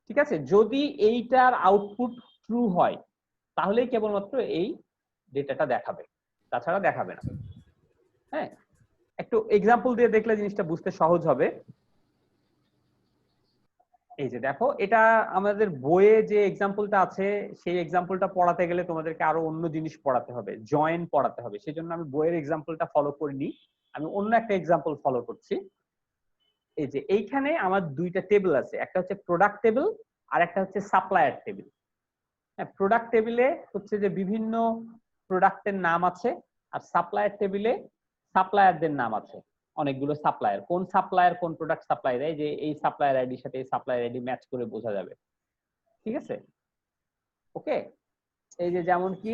ঠিক আছে, যদি এইটার আউটপুট ট্রু হয় তাহলেই কেবলমাত্র এই ডেটাটা দেখাবে, তাছাড়া দেখাবে না। হ্যাঁ, একটু এক্সাম্পল দিয়ে দেখলে জিনিসটা বুঝতে সহজ হবে। এই যে দেখো, এটা আমাদের বইয়ে যে এক্সাম্পলটা আছে সেই এক্সাম্পলটা পড়াতে গেলে তোমাদেরকে আরো অন্য জিনিস পড়াতে হবে, জয়েন পড়াতে হবে। সেজন্য আমি বইয়ের এক্সাম্পলটা ফলো করিনি, আমি অন্য একটা এক্সাম্পল ফলো করছি। এই যে এইখানে আমার 2টা টেবিল আছে, একটা হচ্ছে প্রোডাক্ট টেবিল আর একটা হচ্ছে সাপ্লায়ার টেবিল। হ্যাঁ, প্রোডাক্ট টেবিলে হচ্ছে যে বিভিন্ন প্রোডাক্টের নাম আছে, আর সাপ্লায়ার টেবিলে সাপ্লায়ারদের নাম আছে, অনেকগুলো সাপ্লায়ার, কোন সাপ্লায়ার কোন প্রোডাক্ট সাপ্লাই দেয়, যে এই সাপ্লায়ার আইডির সাথে এই সাপ্লায়ার আইডি ম্যাচ করে বোঝা যাবে। ঠিক আছে, ওকে। এই যে যেমন কি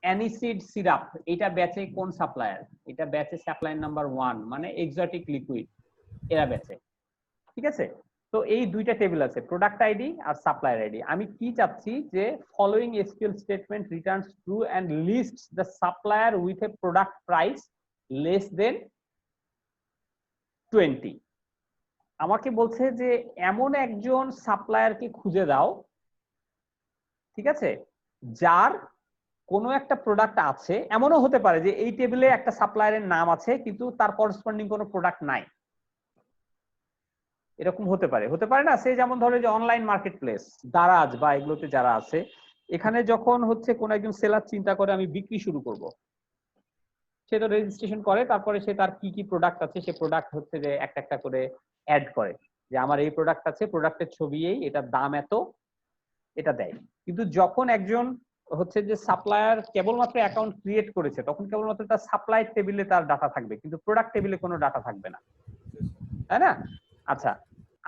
অ্যানিসিড সিরাপ, এটা বেচে কোন সাপ্লায়ার, এটা বেচে সাপ্লায়ার নাম্বার 1, মানে এক্সোটিক লিকুইড, এরা বেচে। ঠিক আছে, তো এই দুইটা টেবিল আছে, প্রোডাক্ট আইডি আর সাপ্লায়ার আইডি। আমি কি চাচ্ছি যে following SQL statement returns true and lists the supplier with a product price less than 20। আমাকে বলছে যে এমন একজন সাপ্লায়ারকে খুঁজে দাও, ঠিক আছে, যার কোনো একটা প্রোডাক্ট আছে, এমনও হতে পারে যে এই টেবিলে একটা সাপ্লায়ারের নাম আছে কিন্তু তার করসপন্ডিং কোনো প্রোডাক্ট নাই, এরকম হতে পারে, হতে পারে না? সে যেমন ধরে যে অনলাইন মার্কেট প্লেস, দারাজ বা এগুলোতে যারা আছে, এখানে যখন হচ্ছে কোন একজন সেলার চিন্তা করে আমি বিক্রি শুরু করব, সে তো রেজিস্ট্রেশন করে, তারপরে সে তার কি কি প্রোডাক্ট আছে সে প্রোডাক্ট হচ্ছে যে একটা একটা করে অ্যাড করে, যে আমার এই প্রোডাক্ট আছে, প্রোডাক্টের ছবি এই, এটার দাম এত, এটা দেয়। কিন্তু যখন একজন হচ্ছে যে সাপ্লায়ার কেবলমাত্র অ্যাকাউন্ট ক্রিয়েট করেছে, তখন কেবলমাত্র তার সাপ্লাই টেবিলে তার ডাটা থাকবে, কিন্তু প্রোডাক্ট টেবিলে কোনো ডাটা থাকবে না, তাই না? আচ্ছা,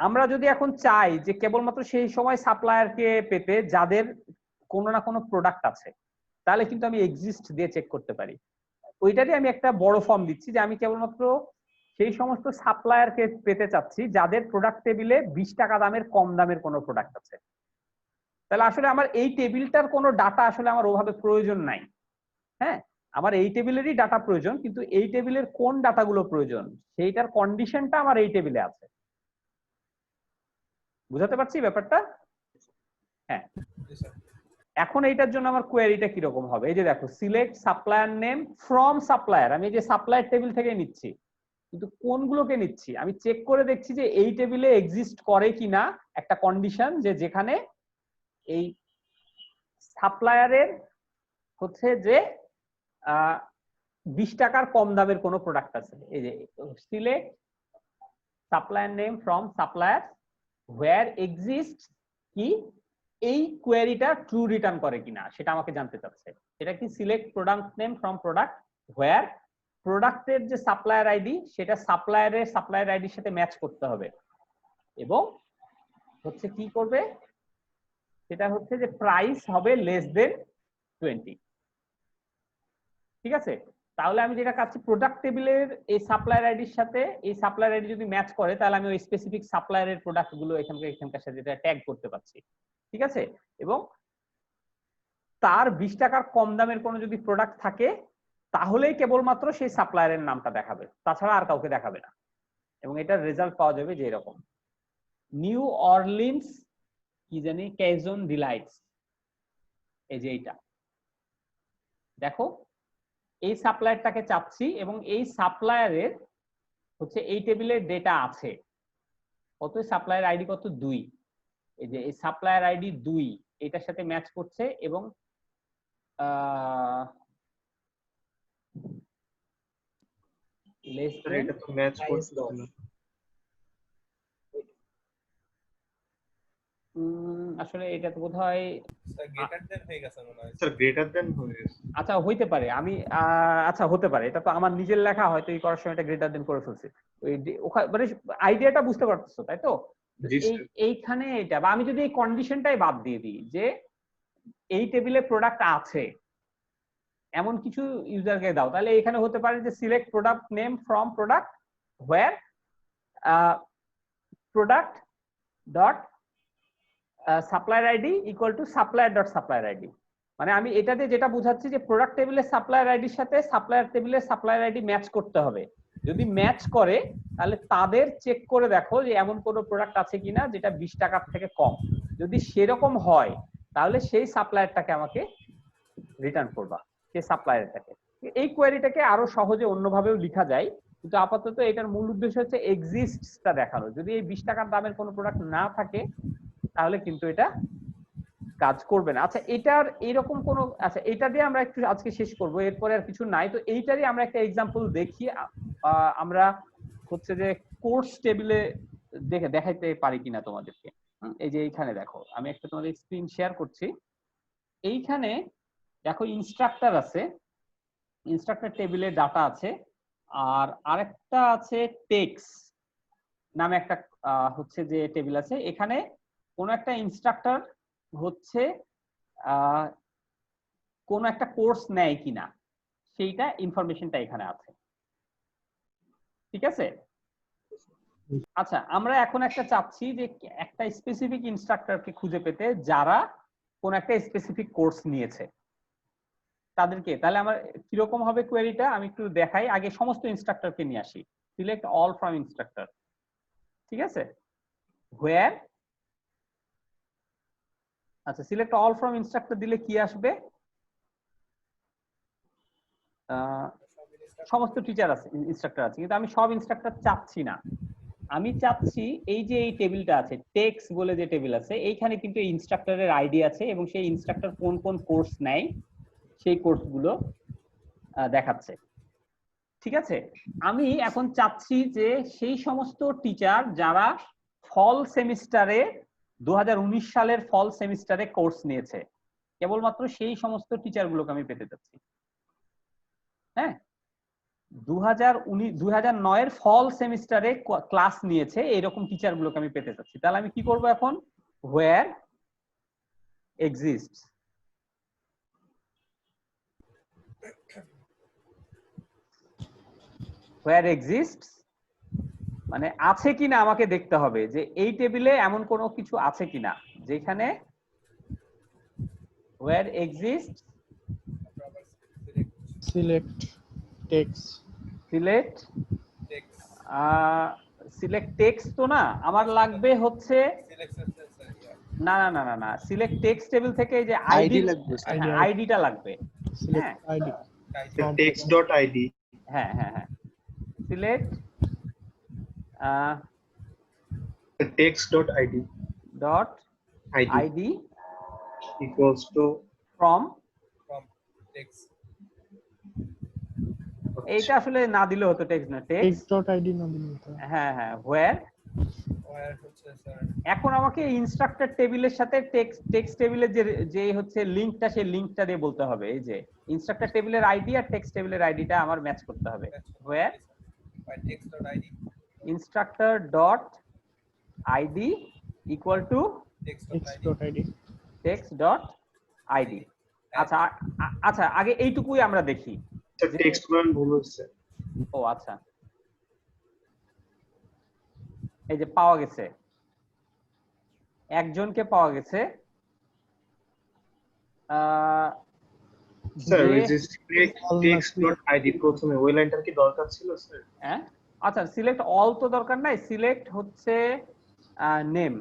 আমরা যদি এখন চাই যে কেবলমাত্র সেই সময় সাপ্লায়ারকে পেতে যাদের কোনো না কোনো প্রোডাক্ট আছে, তাহলে কিন্তু আমি এক্সিস্ট দিয়ে চেক করতে পারি। ওইটারই আমি একটা বড় ফর্ম দিচ্ছি যে আমি কেবলমাত্র সেই সমস্ত সাপ্লায়ারকে পেতে চাচ্ছি যাদের প্রোডাক্ট টেবিলে 20 টাকা দামের কম দামের কোনো প্রোডাক্ট আছে। তাহলে আসলে আমার এই টেবিলটার কোনো ডাটা আসলে আমার ওভাবে প্রয়োজন নাই। হ্যাঁ, আমার এই টেবিলেরই ডাটা প্রয়োজন, কিন্তু এই টেবিলের কোন ডাটাগুলো প্রয়োজন সেইটার কন্ডিশনটা আমার এই টেবিলে আছে। বুঝাতে পারছি ব্যাপারটা? হ্যাঁ, এখন এইটার জন্য আমার কোয়েরিটা কিরকম হবে? এই যে দেখো, select supplier name from supplier, আমি এই যে সাপ্লায়ার টেবিল থেকে নিচ্ছি, কিন্তু কোনগুলোকে নিচ্ছি আমি চেক করে দেখছি যে এই টেবিলে এক্সিস্ট করে কিনা একটা কন্ডিশন, যে যেখানে এই সাপ্লায়ারের হচ্ছে যে 20 টাকার কম দামের কোনো প্রোডাক্ট আছে। এই যে select supplier name from supplier where exist, কি এই কোয়েরিটা ট্রু রিটার্ন করে কিনা সেটা আমাকে জানতে চাচ্ছে। এটা কি select product name from product where প্রোডাক্টের যে সাপ্লায়ার আইডি সেটা সাপ্লায়ার আইডির সাথে ম্যাচ করতে হবে, এবং হচ্ছে কি করবে সেটা হচ্ছে যে প্রাইস হবে লেস দেন 20। ঠিক আছে, তাহলে আমি যেটা কাছে প্রোডাক্ট টেবিলের এই সাপ্লায়ার আইডির সাথে এই সাপ্লায়ার আইডি যদি ম্যাচ করে, তাহলে আমি ওই স্পেসিফিক সাপ্লায়ারের প্রোডাক্ট গুলো এখানকার সাথে ট্যাগ করতে পারছি। ঠিক আছে, এবং তার 20 টাকার কম দামের কোনো যদি প্রোডাক্ট থাকে তাহলেই কেবলমাত্র সেই সাপ্লায়ারের নামটা দেখাবে, তাছাড়া আর কাউকে দেখাবে না। এবং এটার রেজাল্ট পাওয়া যাবে যে এরকম, নিউ অরলিন্স কি জানি কেজন ডিলাইটস, এই যে এইটা দেখো, এই সাপ্লায়ারটাকে চাচ্ছি এবং এই সাপ্লায়ারের হচ্ছে এই টেবিলের ডেটা আছে কত, সাপ্লায়ার আইডি কত 2, এই যে এই সাপ্লায়ার আইডি 2 এটার সাথে ম্যাচ করছে, এবং লেস দেন এটা তো ম্যাচ করছে না। আসলে এটা তো বোধহয় গ্রেটার দেন হয়ে গেছে মনে হয় স্যার গ্রেটার দেন হয়ে গেছে। আচ্ছা হইতে পারে, আমি আচ্ছা হতে পারে, এটা তো আমার নিজের লেখা, হয়তো এই করার সময় এটা গ্রেটার দেন করে ফেলছি। ওই মানে আইডিয়াটা বুঝতে পারতেছো তাই তো? এইখানে এটা, বা আমি যদি এই কন্ডিশনটাই বাদ দিয়ে দিই যে এই টেবিলে প্রোডাক্ট আছে এমন কিছু ইউজারকে দাও, তাহলে এখানে হতে পারে যে select product name from product where product dot supplier ID equal two supplier dot supplier ID. মানে আমি এটাতে যেটা বোঝাচ্ছি যে প্রোডাক্ট টেবিলের সাপ্লায়ার আইডির সাথে সাপ্লায়ার টেবিলের সাপ্লায়ার আইডি ম্যাচ করতে হবে। যদি ম্যাচ করে তাহলে তাদের চেক করে দেখো যে এমন কোনো প্রোডাক্ট আছে কিনা যেটা 20 টাকার থেকে কম। যদি সেরকম হয় তাহলে সেই সাপ্লায়ারটাকে আমাকে রিটার্ন করবা, সেই সাপ্লায়ারটাকে। এই কোয়েরিটাকে আরো সহজে অন্যভাবেও লেখা যায়, কিন্তু আপাতত এটার মূল উদ্দেশ্য হচ্ছে এক্সিস্টটা দেখানো। যদি এই 20 টাকার দামের কোনো প্রোডাক্ট না থাকে তাহলে কিন্তু এটা কাজ করবে না। আচ্ছা, এটার এরকম কোন, আচ্ছা এটা দিয়ে আমরা একটু আজকে শেষ করব, এরপরে আর কিছু নাই। তো এইটারই আমরা একটা এক্সাম্পল দেখি, আমরা হচ্ছে যে কোর্স টেবিলে দেখাইতে পারি কিনা তোমাদেরকে। এই যে এইখানে দেখো, আমি একটা তোমাদের স্ক্রিন শেয়ার করছি। এইখানে দেখো ইনস্ট্রাক্টর আছে, ইনস্ট্রাক্টর টেবিলে ডাটা আছে, আর আরেকটা আছে টেক্স নামে একটা হচ্ছে যে টেবিল আছে। এখানে কোন একটা ইনস্ট্রাক্টর হচ্ছে কোন একটা কোর্স নেয় কিনা সেইটা ইনফরমেশনটা এখানে আছে, ঠিক আছে? আচ্ছা, আমরা এখন একটা চাচ্ছি যে একটা স্পেসিফিক ইনস্ট্রাক্টরকে খুঁজে পেতে যারা কোন একটা স্পেসিফিক কোর্স নিয়েছে তাদেরকে। তাহলে আমার কিরকম হবে কোয়েরিটা আমি একটু দেখাই। আগে সমস্ত ইনস্ট্রাক্টরকে নিয়ে আসি, সিলেক্ট অল ফ্রম ইনস্ট্রাক্টর, ঠিক আছে? হোয়ার, আচ্ছা সিলেক্ট অল ফ্রম ইনস্ট্রাক্টর দিলে কি আসবে? সমস্ত টিচার আছে, ইনস্ট্রাক্টর আছে, কিন্তু আমি সব ইনস্ট্রাক্টর চাচ্ছি না। আমি চাচ্ছি এই যে এই টেবিলটা আছে, টেক্স বলে যে টেবিল আছে, এইখানে কিন্তু ইনস্ট্রাক্টরের আইডি আছে এবং সেই ইনস্ট্রাক্টর কোন কোন কোর্স নেয় সেই কোর্সগুলো দেখাচ্ছে, ঠিক আছে? আমি এখন চাচ্ছি যে সেই সমস্ত টিচার যারা ফল সেমিস্টারে 2019 সালের ফল সেমিস্টারে কোর্স নিয়েছে, কেবলমাত্র সেই সমস্ত টিচারগুলোকে আমি পেতে চাচ্ছি। হ্যাঁ, 2009 এর ফল সেমিস্টারে ক্লাস নিয়েছে এরকম টিচার গুলোকে আমি পেতে চাচ্ছি। তাহলে আমি কি করব এখন? হোয়ার এক্সিস্টস, হোয়ার এক্সিস্টস মানে আছে কিনা আমাকে দেখতে হবে যে এই টেবিলে এমন কোনো কিছু আছে কিনা যেখানে where exists select text, select text select text তো না, আমার লাগবে হচ্ছে না না না না না সিলেক্ট টেক্সট টেবিল থেকে এই যে আইডি লাগবে, হ্যাঁ আইডিটা লাগবে। হ্যাঁ সিলেক্ট আইডি text.id হ্যাঁ হ্যাঁ হ্যাঁ select text.id dot id ID equals to from, from text এইটা আসলে না দিলে হতো টেক্সট না, টেক্সট টেক্স.আইডি না দিলে হতো। হ্যাঁ হ্যাঁ হোয়ার। ওয়্যার হচ্ছে স্যার এখন আমাকে ইনস্ট্রাক্টর টেবিলের সাথে টেক্সট টেবিলের যে হচ্ছে লিংকটা, সেই লিংকটা দিয়ে বলতে হবে এই যে ইনস্ট্রাক্টর টেবিলের আইডি আর টেক্সট টেবিলের আইডিটা আমার ম্যাচ করতে হবে। Where text.id instructor dot id equal to text dot id text dot id. আচ্ছা আচ্ছা আগে এইটুকুই আমরা দেখি। text মান ভুল হচ্ছে। ও আচ্ছা, এই যে পাওয়া গেছে, একজনকে পাওয়া গেছে। স্যার ওই যে text.id প্রথমে ওই লাইনটার কি দরকার ছিল স্যার? হ্যাঁ আচ্ছা সিলেক্ট অল তো দরকার নাই, সিলেক্ট হচ্ছে নেম।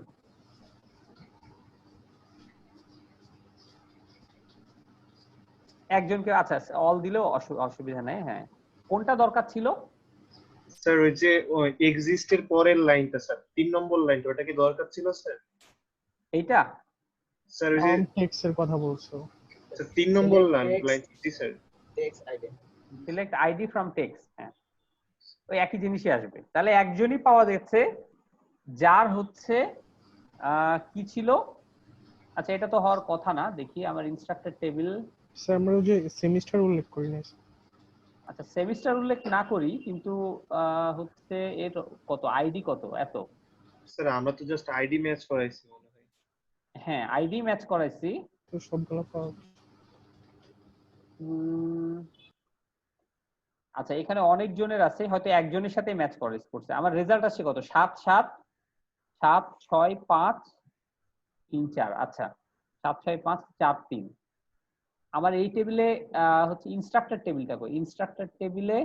একজনকে আচ্ছা অল দিলেও অসুবিধা নাই। হ্যাঁ কোনটা দরকার ছিল? স্যার ওই যে এক্সিস্ট এর পরের লাইনটা স্যার 3 নম্বর লাইনটা ওটা কি দরকার ছিল স্যার? এইটা স্যার ওই যে টেক্স এর কথা বলছো, sir 3 number line G sir text ID select ID from text, হ্যাঁ ওই একই জিনিসই আসবে। তাহলে একজনই পাওয়া যাচ্ছে যার হচ্ছে কি ছিল। আচ্ছা এটা তো হওয়ার কথা না, দেখি আমার ইনস্ট্রাক্টর টেবিল। স্যার আমরা ওই যে সেমিস্টার উল্লেখ করি না। আচ্ছা সেমিস্টার উল্লেখ না করি কিন্তু হচ্ছে এর কত আইডি কত এত। স্যার আমরা তো জাস্ট আইডি ম্যাচ করাইছি মনে হয়। হ্যাঁ আইডি ম্যাচ করাইছি, তো সবগুলো পাওয়া। আচ্ছা এখানে অনেক জনের আছে, হয়তো একজনের সাথে ম্যাচ করছে। আমার রেজাল্ট আসছে কত 7 7 7 6 5 3 4। আচ্ছা 7 6 5 4 3। আমার এই টেবিলে হচ্ছে ইনস্ট্রাক্টর টেবিলটা কই? ইনস্ট্রাক্টর টেবিলে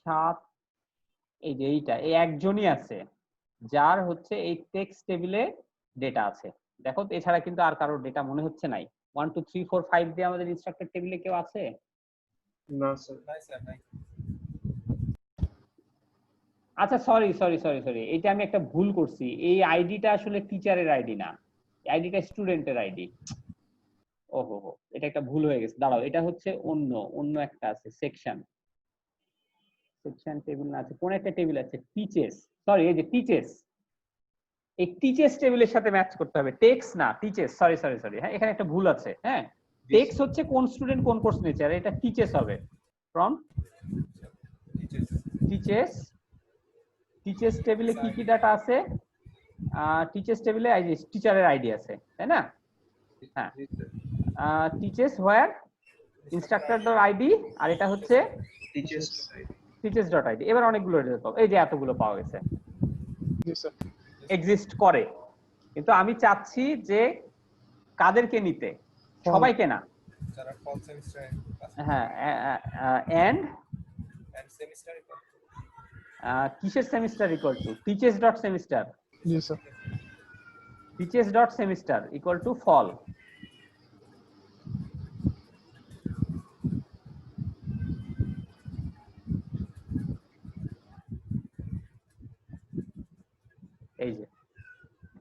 7 এই যে এইটা এই একজনই আছে যার হচ্ছে এই টেক্সট টেবিলে ডেটা আছে। দেখো এছাড়া কিন্তু আর কারোর ডেটা মনে হচ্ছে নাই। 1 2 3 4 5 দিয়ে আমাদের ইনস্ট্রাক্টর টেবিলে কেউ আছে? না স্যার নাই স্যার নাই আচ্ছা সরি এটা আমি একটা ভুল করছি। এই আইডিটা আসলে টিচারের আইডি না, আইডিটা স্টুডেন্টের আইডি। ওহো হো এটা একটা ভুল হয়ে গেছে, দাঁড়াও এটা হচ্ছে অন্য একটা আছে সেকশন টেবিল না আছে, কোন একটা টেবিল আছে টিচেস, সরি এই যে টিচেস, এই টিচেস টেবিলের সাথে ম্যাচ করতে হবে, টেক্স না টিচেস, সরি সরি সরি, হ্যাঁ এখানে একটা ভুল আছে। হ্যাঁ, টেক্স হচ্ছে কোন স্টুডেন্ট কোন কোর্স নিয়েছে, আর এটা টিচেস হবে ফ্রম টিচেস। টিচেস টেবিলে কি কি ডাটা আছে? টিচেস টেবিলে টিচারের আইডি আছে, তাই না? হ্যাঁ, টিচেস হোয়ার ইনস্ট্রাক্টর ডট আইডি, আর এটা হচ্ছে টিচেস ডট আইডি। এবার অনেকগুলো রেজাল্ট পাবো, এই যে এতগুলো পাওয়া গেছে, জি স্যার। এক্সিস্ট করে। কিন্তু আমি চাচ্ছি যে কাদেরকে নিতে, সবাইকে না। যারা ফল সেমিস্টারে হ্যাঁ, এন্ড সেমিস্টার কিসের semester equal to teaches dot semester, জি sir. Teaches dot semester equal to fall. এই যে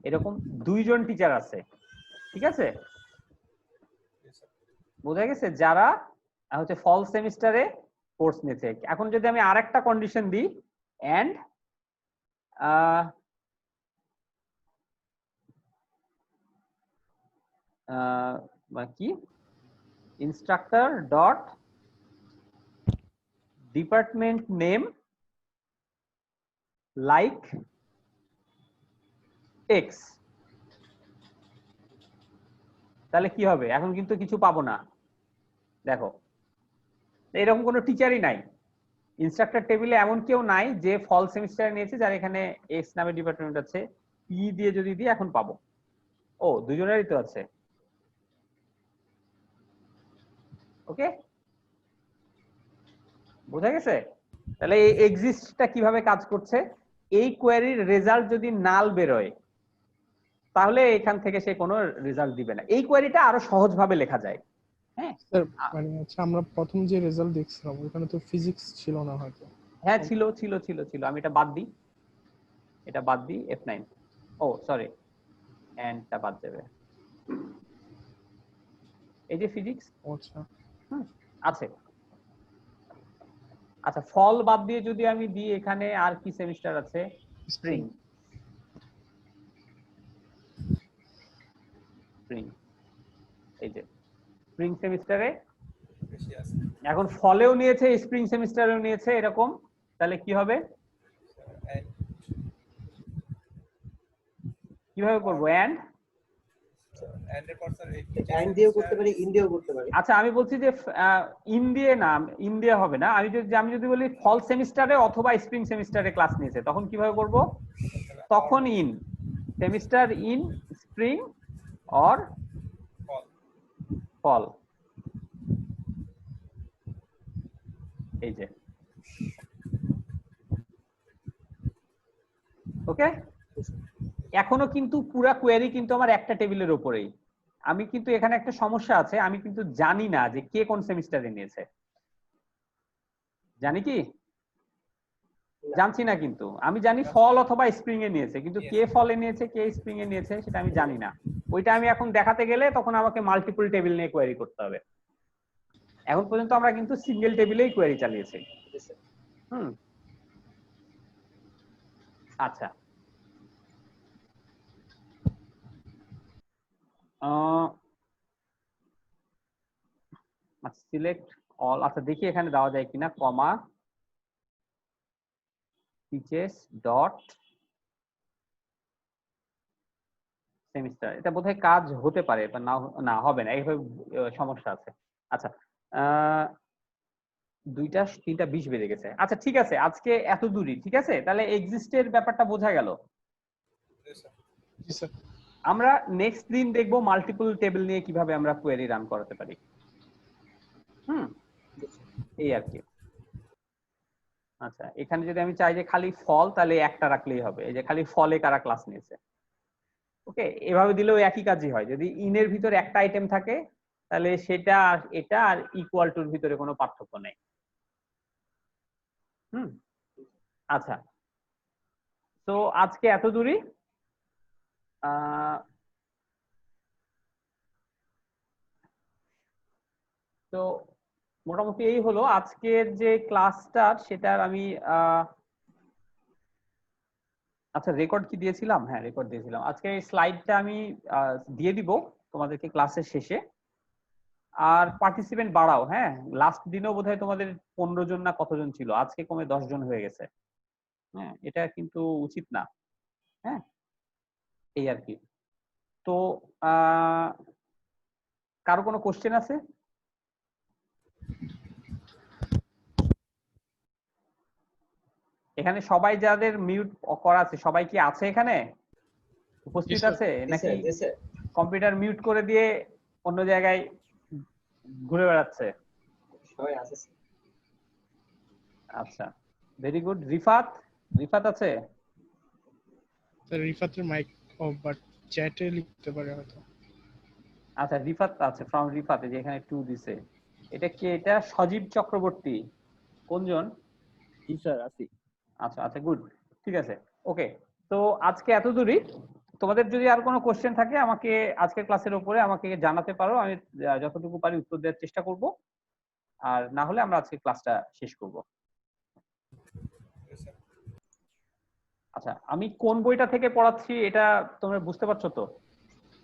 এরকম দুইজন টিচার আছে, ঠিক আছে, বোঝা গেছে, যারা হচ্ছে ফল সেমিস্টারে কোর্স নিয়েছে। এখন যদি আমি আরেকটা কন্ডিশন দিই, এন্ড কি instructor dot department name like x, তাহলে কি হবে? এখন কিন্তু কিছু পাবো না। দেখো, এরকম কোনো টিচারই নাই, ইনস্ট্রাক্টর টেবিলে এমন কেউ নাই যে ফল সেমিস্টার নিয়েছে যার এখানে এক্স নামে ডিপার্টমেন্ট আছে। ই দিয়ে যদি দিই এখন পাবো, ও দুজনেরই তো আছে। ওকে, বোঝা গেছে? তাহলে এই এক্সিস্টটা কিভাবে কাজ করছে? এই কোয়েরির রেজাল্ট যদি নাল বেরোয় তাহলে এখান থেকে সে কোনো রেজাল্ট দিবে না। এই কোয়েরিটা আরো সহজভাবে লেখা যায়। হ্যাঁ স্যার মানে হচ্ছে আমরা প্রথম যে রেজাল্ট দেখছিলাম ওখানে তো ফিজিক্স ছিল না হয়তো। হ্যাঁ, ছিল ছিল ছিল ছিল, আমি এটা বাদ দিই, এটা বাদ দিই, F9, ও সরি, এন্ডটা বাদ যাবে। এই যে ফিজিক্স আচ্ছা আছে। আচ্ছা, ফল বাদ দিয়ে যদি আমি দিই, এখানে আর কি সেমিস্টার আছে? স্প্রিং, স্প্রিং, এই যে স্প্রিং সেমিস্টারে বেশি আছে এখন ফলেও নিয়েছে, স্প্রিং সেমিস্টারেও নিয়েছে, এরকম। তাহলে কি হবে, কিভাবে করবো? এন্ড এন্ডের পর স্যার এন্ড দিয়েও করতে পারি, ইন দিয়েও করতে পারি। আচ্ছা, আমি বলছি যে ইন্ডিয়া না, ইন্ডিয়া হবে না। আমি যদি বলি ফল সেমিস্টারে অথবা স্প্রিং সেমিস্টারে ক্লাস নিয়েছে, তখন কিভাবে করব? তখন in semester, in spring or fall fall. এই যে ওকে, এখনো কিন্তু পুরা কোয়েরি কিন্তু আমার একটা টেবিলের উপরেই। আমি কিন্তু এখানে একটা সমস্যা আছে, আমি কিন্তু জানি না যে কে কোন সেমিস্টারে নিয়েছে। জানি কি? জানছি না, কিন্তু আমি জানি ফল অথবা স্প্রিং এ নিয়েছে, কিন্তু কে ফলে নিয়েছে কে স্প্রিং এ নিয়েছে সেটা আমি জানি না। ওইটা আমি এখন দেখাতে গেলে তখন আমাকে মাল্টিপল টেবিল নিয়ে কোয়েরি করতে হবে। এখন পর্যন্ত আমরা কিন্তু সিঙ্গেল টেবিলেই কোয়েরি চালিয়েছি। হুম, আচ্ছা, সিলেক্ট অল। আচ্ছা, দেখি এখানে দেওয়া যায় কিনা, কমা টিচেস ডট সেমিস্টার। এটা বোধহয় কাজ হতে পারে বা না, না হবে না, এইভাবে সমস্যা আছে। আচ্ছা, 2টা 3টা 20 বেজে গেছে। আচ্ছা ঠিক আছে, আজকে এত দূরই, ঠিক আছে। তাহলে এক্সিস্টের ব্যাপারটা বোঝা গেল। জি স্যার। আমরা নেক্সট দিন দেখবো মাল্টিপল টেবিল নিয়ে কিভাবে আমরা কোয়েরি রান করাতে পারি। এই আর কি। আচ্ছা, এখানে যদি আমি চাই যে খালি ফল, তাহলে একটা রাখলেই হবে, এই যে খালি ফলে কারা ক্লাস নিয়েছে। ওকে, এভাবে দিলেও একই কাজই হয়। যদি ইনের ভিতরে একটা আইটেম থাকে তাহলে সেটা আর এটা আর ইকুয়াল টুর ভিতরে কোনো পার্থক্য নেই। আচ্ছা, তো আজকে এত দূরই। তো মোটামুটি এই হলো আজকের যে ক্লাসটা, সেটার আমি আচ্ছা রেকর্ড কি দিয়েছিলাম? হ্যাঁ রেকর্ড দিয়েছিলাম। আজকে এই স্লাইডটা আমি দিয়ে দিব তোমাদেরকে ক্লাসের শেষে। আর পার্টিসিপেন্ট বাড়াও, হ্যাঁ লাস্ট দিনও বোধহয় তোমাদের 15 জন না কতজন ছিল, আজকে কমে 10 জন হয়ে গেছে। হ্যাঁ এটা কিন্তু উচিত না। হ্যাঁ এই আর কি। তো কারো কোনো কোশ্চেন আছে? এখানে সবাই যাদের মিউট করা আছে সবাই কি আছে এখানে উপস্থিত আছে নাকি কম্পিউটার মিউট করে দিয়ে অন্য জায়গায় ঘুরে বেড়াচ্ছে? সবাই আছে। আচ্ছা ভেরি গুড। রিফাত, রিফাত আছে? স্যার রিফাতের মাইক অফ, বাট চ্যাটে লিখতে পারে হয়তো। আচ্ছা রিফাত আছে, ফ্রম রিফাত, যে এখানে 2 দিছে। এটা কি? এটা সজীব চক্রবর্তী কোনজন? জি স্যার আছি। আচ্ছা আচ্ছা গুড, ঠিক আছে ওকে। তো আজকে এত দূরই। তোমাদের যদি আর কোনো কোশ্চেন থাকে আমাকে আজকের ক্লাসের উপরে আমাকে জানাতে পারো, আমি যতটুকু পারি উত্তর দেওয়ার চেষ্টা করব। আর না হলে আমরা আজকে ক্লাসটা শেষ করব। আচ্ছা আমি কোন বইটা থেকে পড়াচ্ছি এটা তোমরা বুঝতে পারছো তো?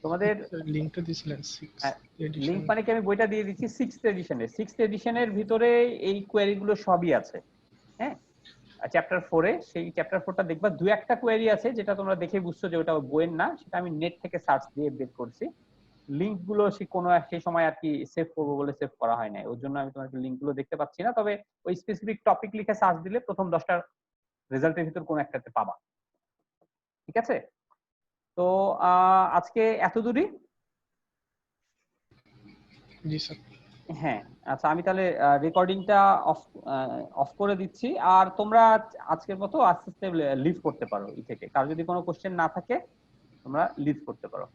তোমাদের লিংকটা দিছিলেন 6th এডিশন। লিংক মানে কি আমি বইটা দিয়ে দিচ্ছি 6th এডিশনে। 6th এডিশনের ভিতরে এই কোয়েরি গুলো সবই আছে। হ্যাঁ চ্যাপ্টার 4 এ, সেই চ্যাপ্টার 4টা দেখবা দুই একটা কোয়েরি আছে যেটা তোমরা দেখে বুঝছো যে ওটা বইয়ের না, সেটা আমি নেট থেকে সার্চ দিয়ে বের করছি। লিংক গুলো সেই সময় আর কি সেভ করবো বলে সেভ করা হয় না, ওর জন্য আমি তোমাকে লিংক গুলো দেখতে পাচ্ছি না। তবে ওই স্পেসিফিক টপিক লিখে সার্চ দিলে প্রথম 10টা রেজাল্টের ভিতর কোন একটাতে পাবা। ঠিক আছে? তো আজকে এত দূরই। জি স্যার। হ্যাঁ আচ্ছা আমি তাহলে রেকর্ডিংটা অফ করে দিচ্ছি। আর তোমরা আজকের মতো আস্তে আস্তে লিভ করতে পারো ই থেকে। কার যদি কোনো কোশ্চেন না থাকে তোমরা লিভ করতে পারো।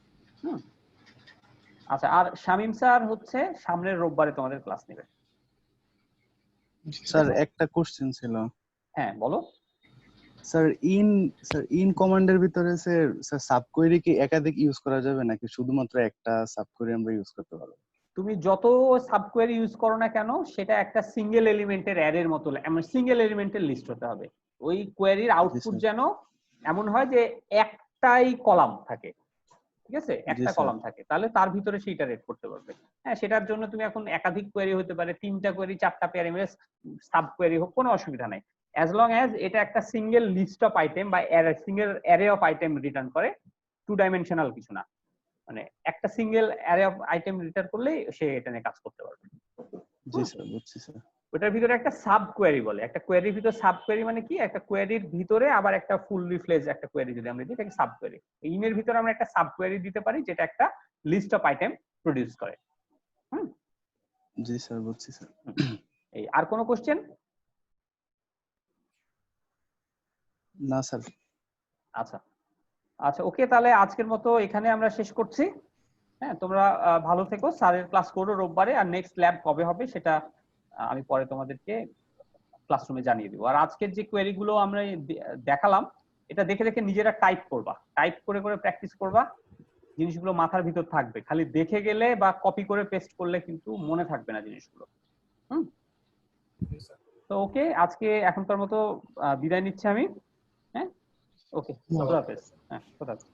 আচ্ছা আর শামীম স্যার হচ্ছে সামনের রোববারে তোমাদের ক্লাস নেবে। স্যার একটা কোশ্চেন ছিল। হ্যাঁ বলো। স্যার ইন কমান্ডের ভিতরে স্যার সাব কোয়েরি কি একাধিক ইউজ করা যাবে নাকি শুধুমাত্র একটা সাব কোয়েরি আমরা ইউজ করতে পারবো? তুমি যত সাব কোয়েরি ইউজ করো না কেন সেটা একটা সিঙ্গেল এলিমেন্টের অ্যারের মতো, সিঙ্গেল এলিমেন্টের লিস্ট হতে হবে। ওই কোয়েরির আউটপুট যেন এমন হয় যে একটাই কলাম থাকে, ঠিক আছে, একটা কলাম থাকে, তাহলে তার ভিতরে সেইটা রেড করতে পারবে। হ্যাঁ সেটার জন্য তুমি এখন একাধিক কোয়েরি হতে পারে, 3টা কোয়েরি 4টা পেয়ার মিলে সাব কোয়েরি হোক, কোনো অসুবিধা নাই, অ্যাজ লং অ্যাজ এটা একটা সিঙ্গেল লিস্ট অফ আইটেম বা single array of item return করে, 2 ডাইমেনশনাল কিছু না, মানে একটা single array of item return করলেই সে এটা নিয়ে কাজ করতে পারবে। জি স্যার বুঝছি স্যার। ওটার ভিতরে একটা সাব কোয়েরি বলে, একটা কোয়েরির ভিতরে সাব কোয়েরি মানে কি, একটা কোয়েরির ভিতরে আবার একটা ফুললি ফ্লেজ একটা কোয়েরি যদি আমরা দিই এটাকে সাব কোয়েরি। ইনের ভিতরে আমরা একটা সাব কোয়েরি দিতে পারি যেটা একটা লিস্ট অফ আইটেম প্রোডিউস করে। জি স্যার বুঝছি স্যার। এই আর কোনো কোশ্চেন? না স্যার। আচ্ছা আচ্ছা ওকে, তাহলে আজকের মতো এখানে আমরা শেষ করছি। হ্যাঁ তোমরা ভালো থেকো, স্যারের ক্লাস করো রোববারে, আর নেক্সট ল্যাব কবে হবে সেটা আমি পরে তোমাদেরকে ক্লাসরুমে জানিয়ে দিব। আর আজকের যে কোয়েরি গুলো আমরা দেখালাম এটা দেখে দেখে নিজেরা টাইপ করবা, টাইপ করে করে প্র্যাকটিস করবা, জিনিসগুলো মাথার ভিতর থাকবে। খালি দেখে গেলে বা কপি করে পেস্ট করলে কিন্তু মনে থাকবে না জিনিসগুলো। তো ওকে আজকে এখনকার মতো বিদায় নিচ্ছি আমি। হ্যাঁ ওকে খোদা হাফেজ। হ্যাঁ খোদা হাফেজ।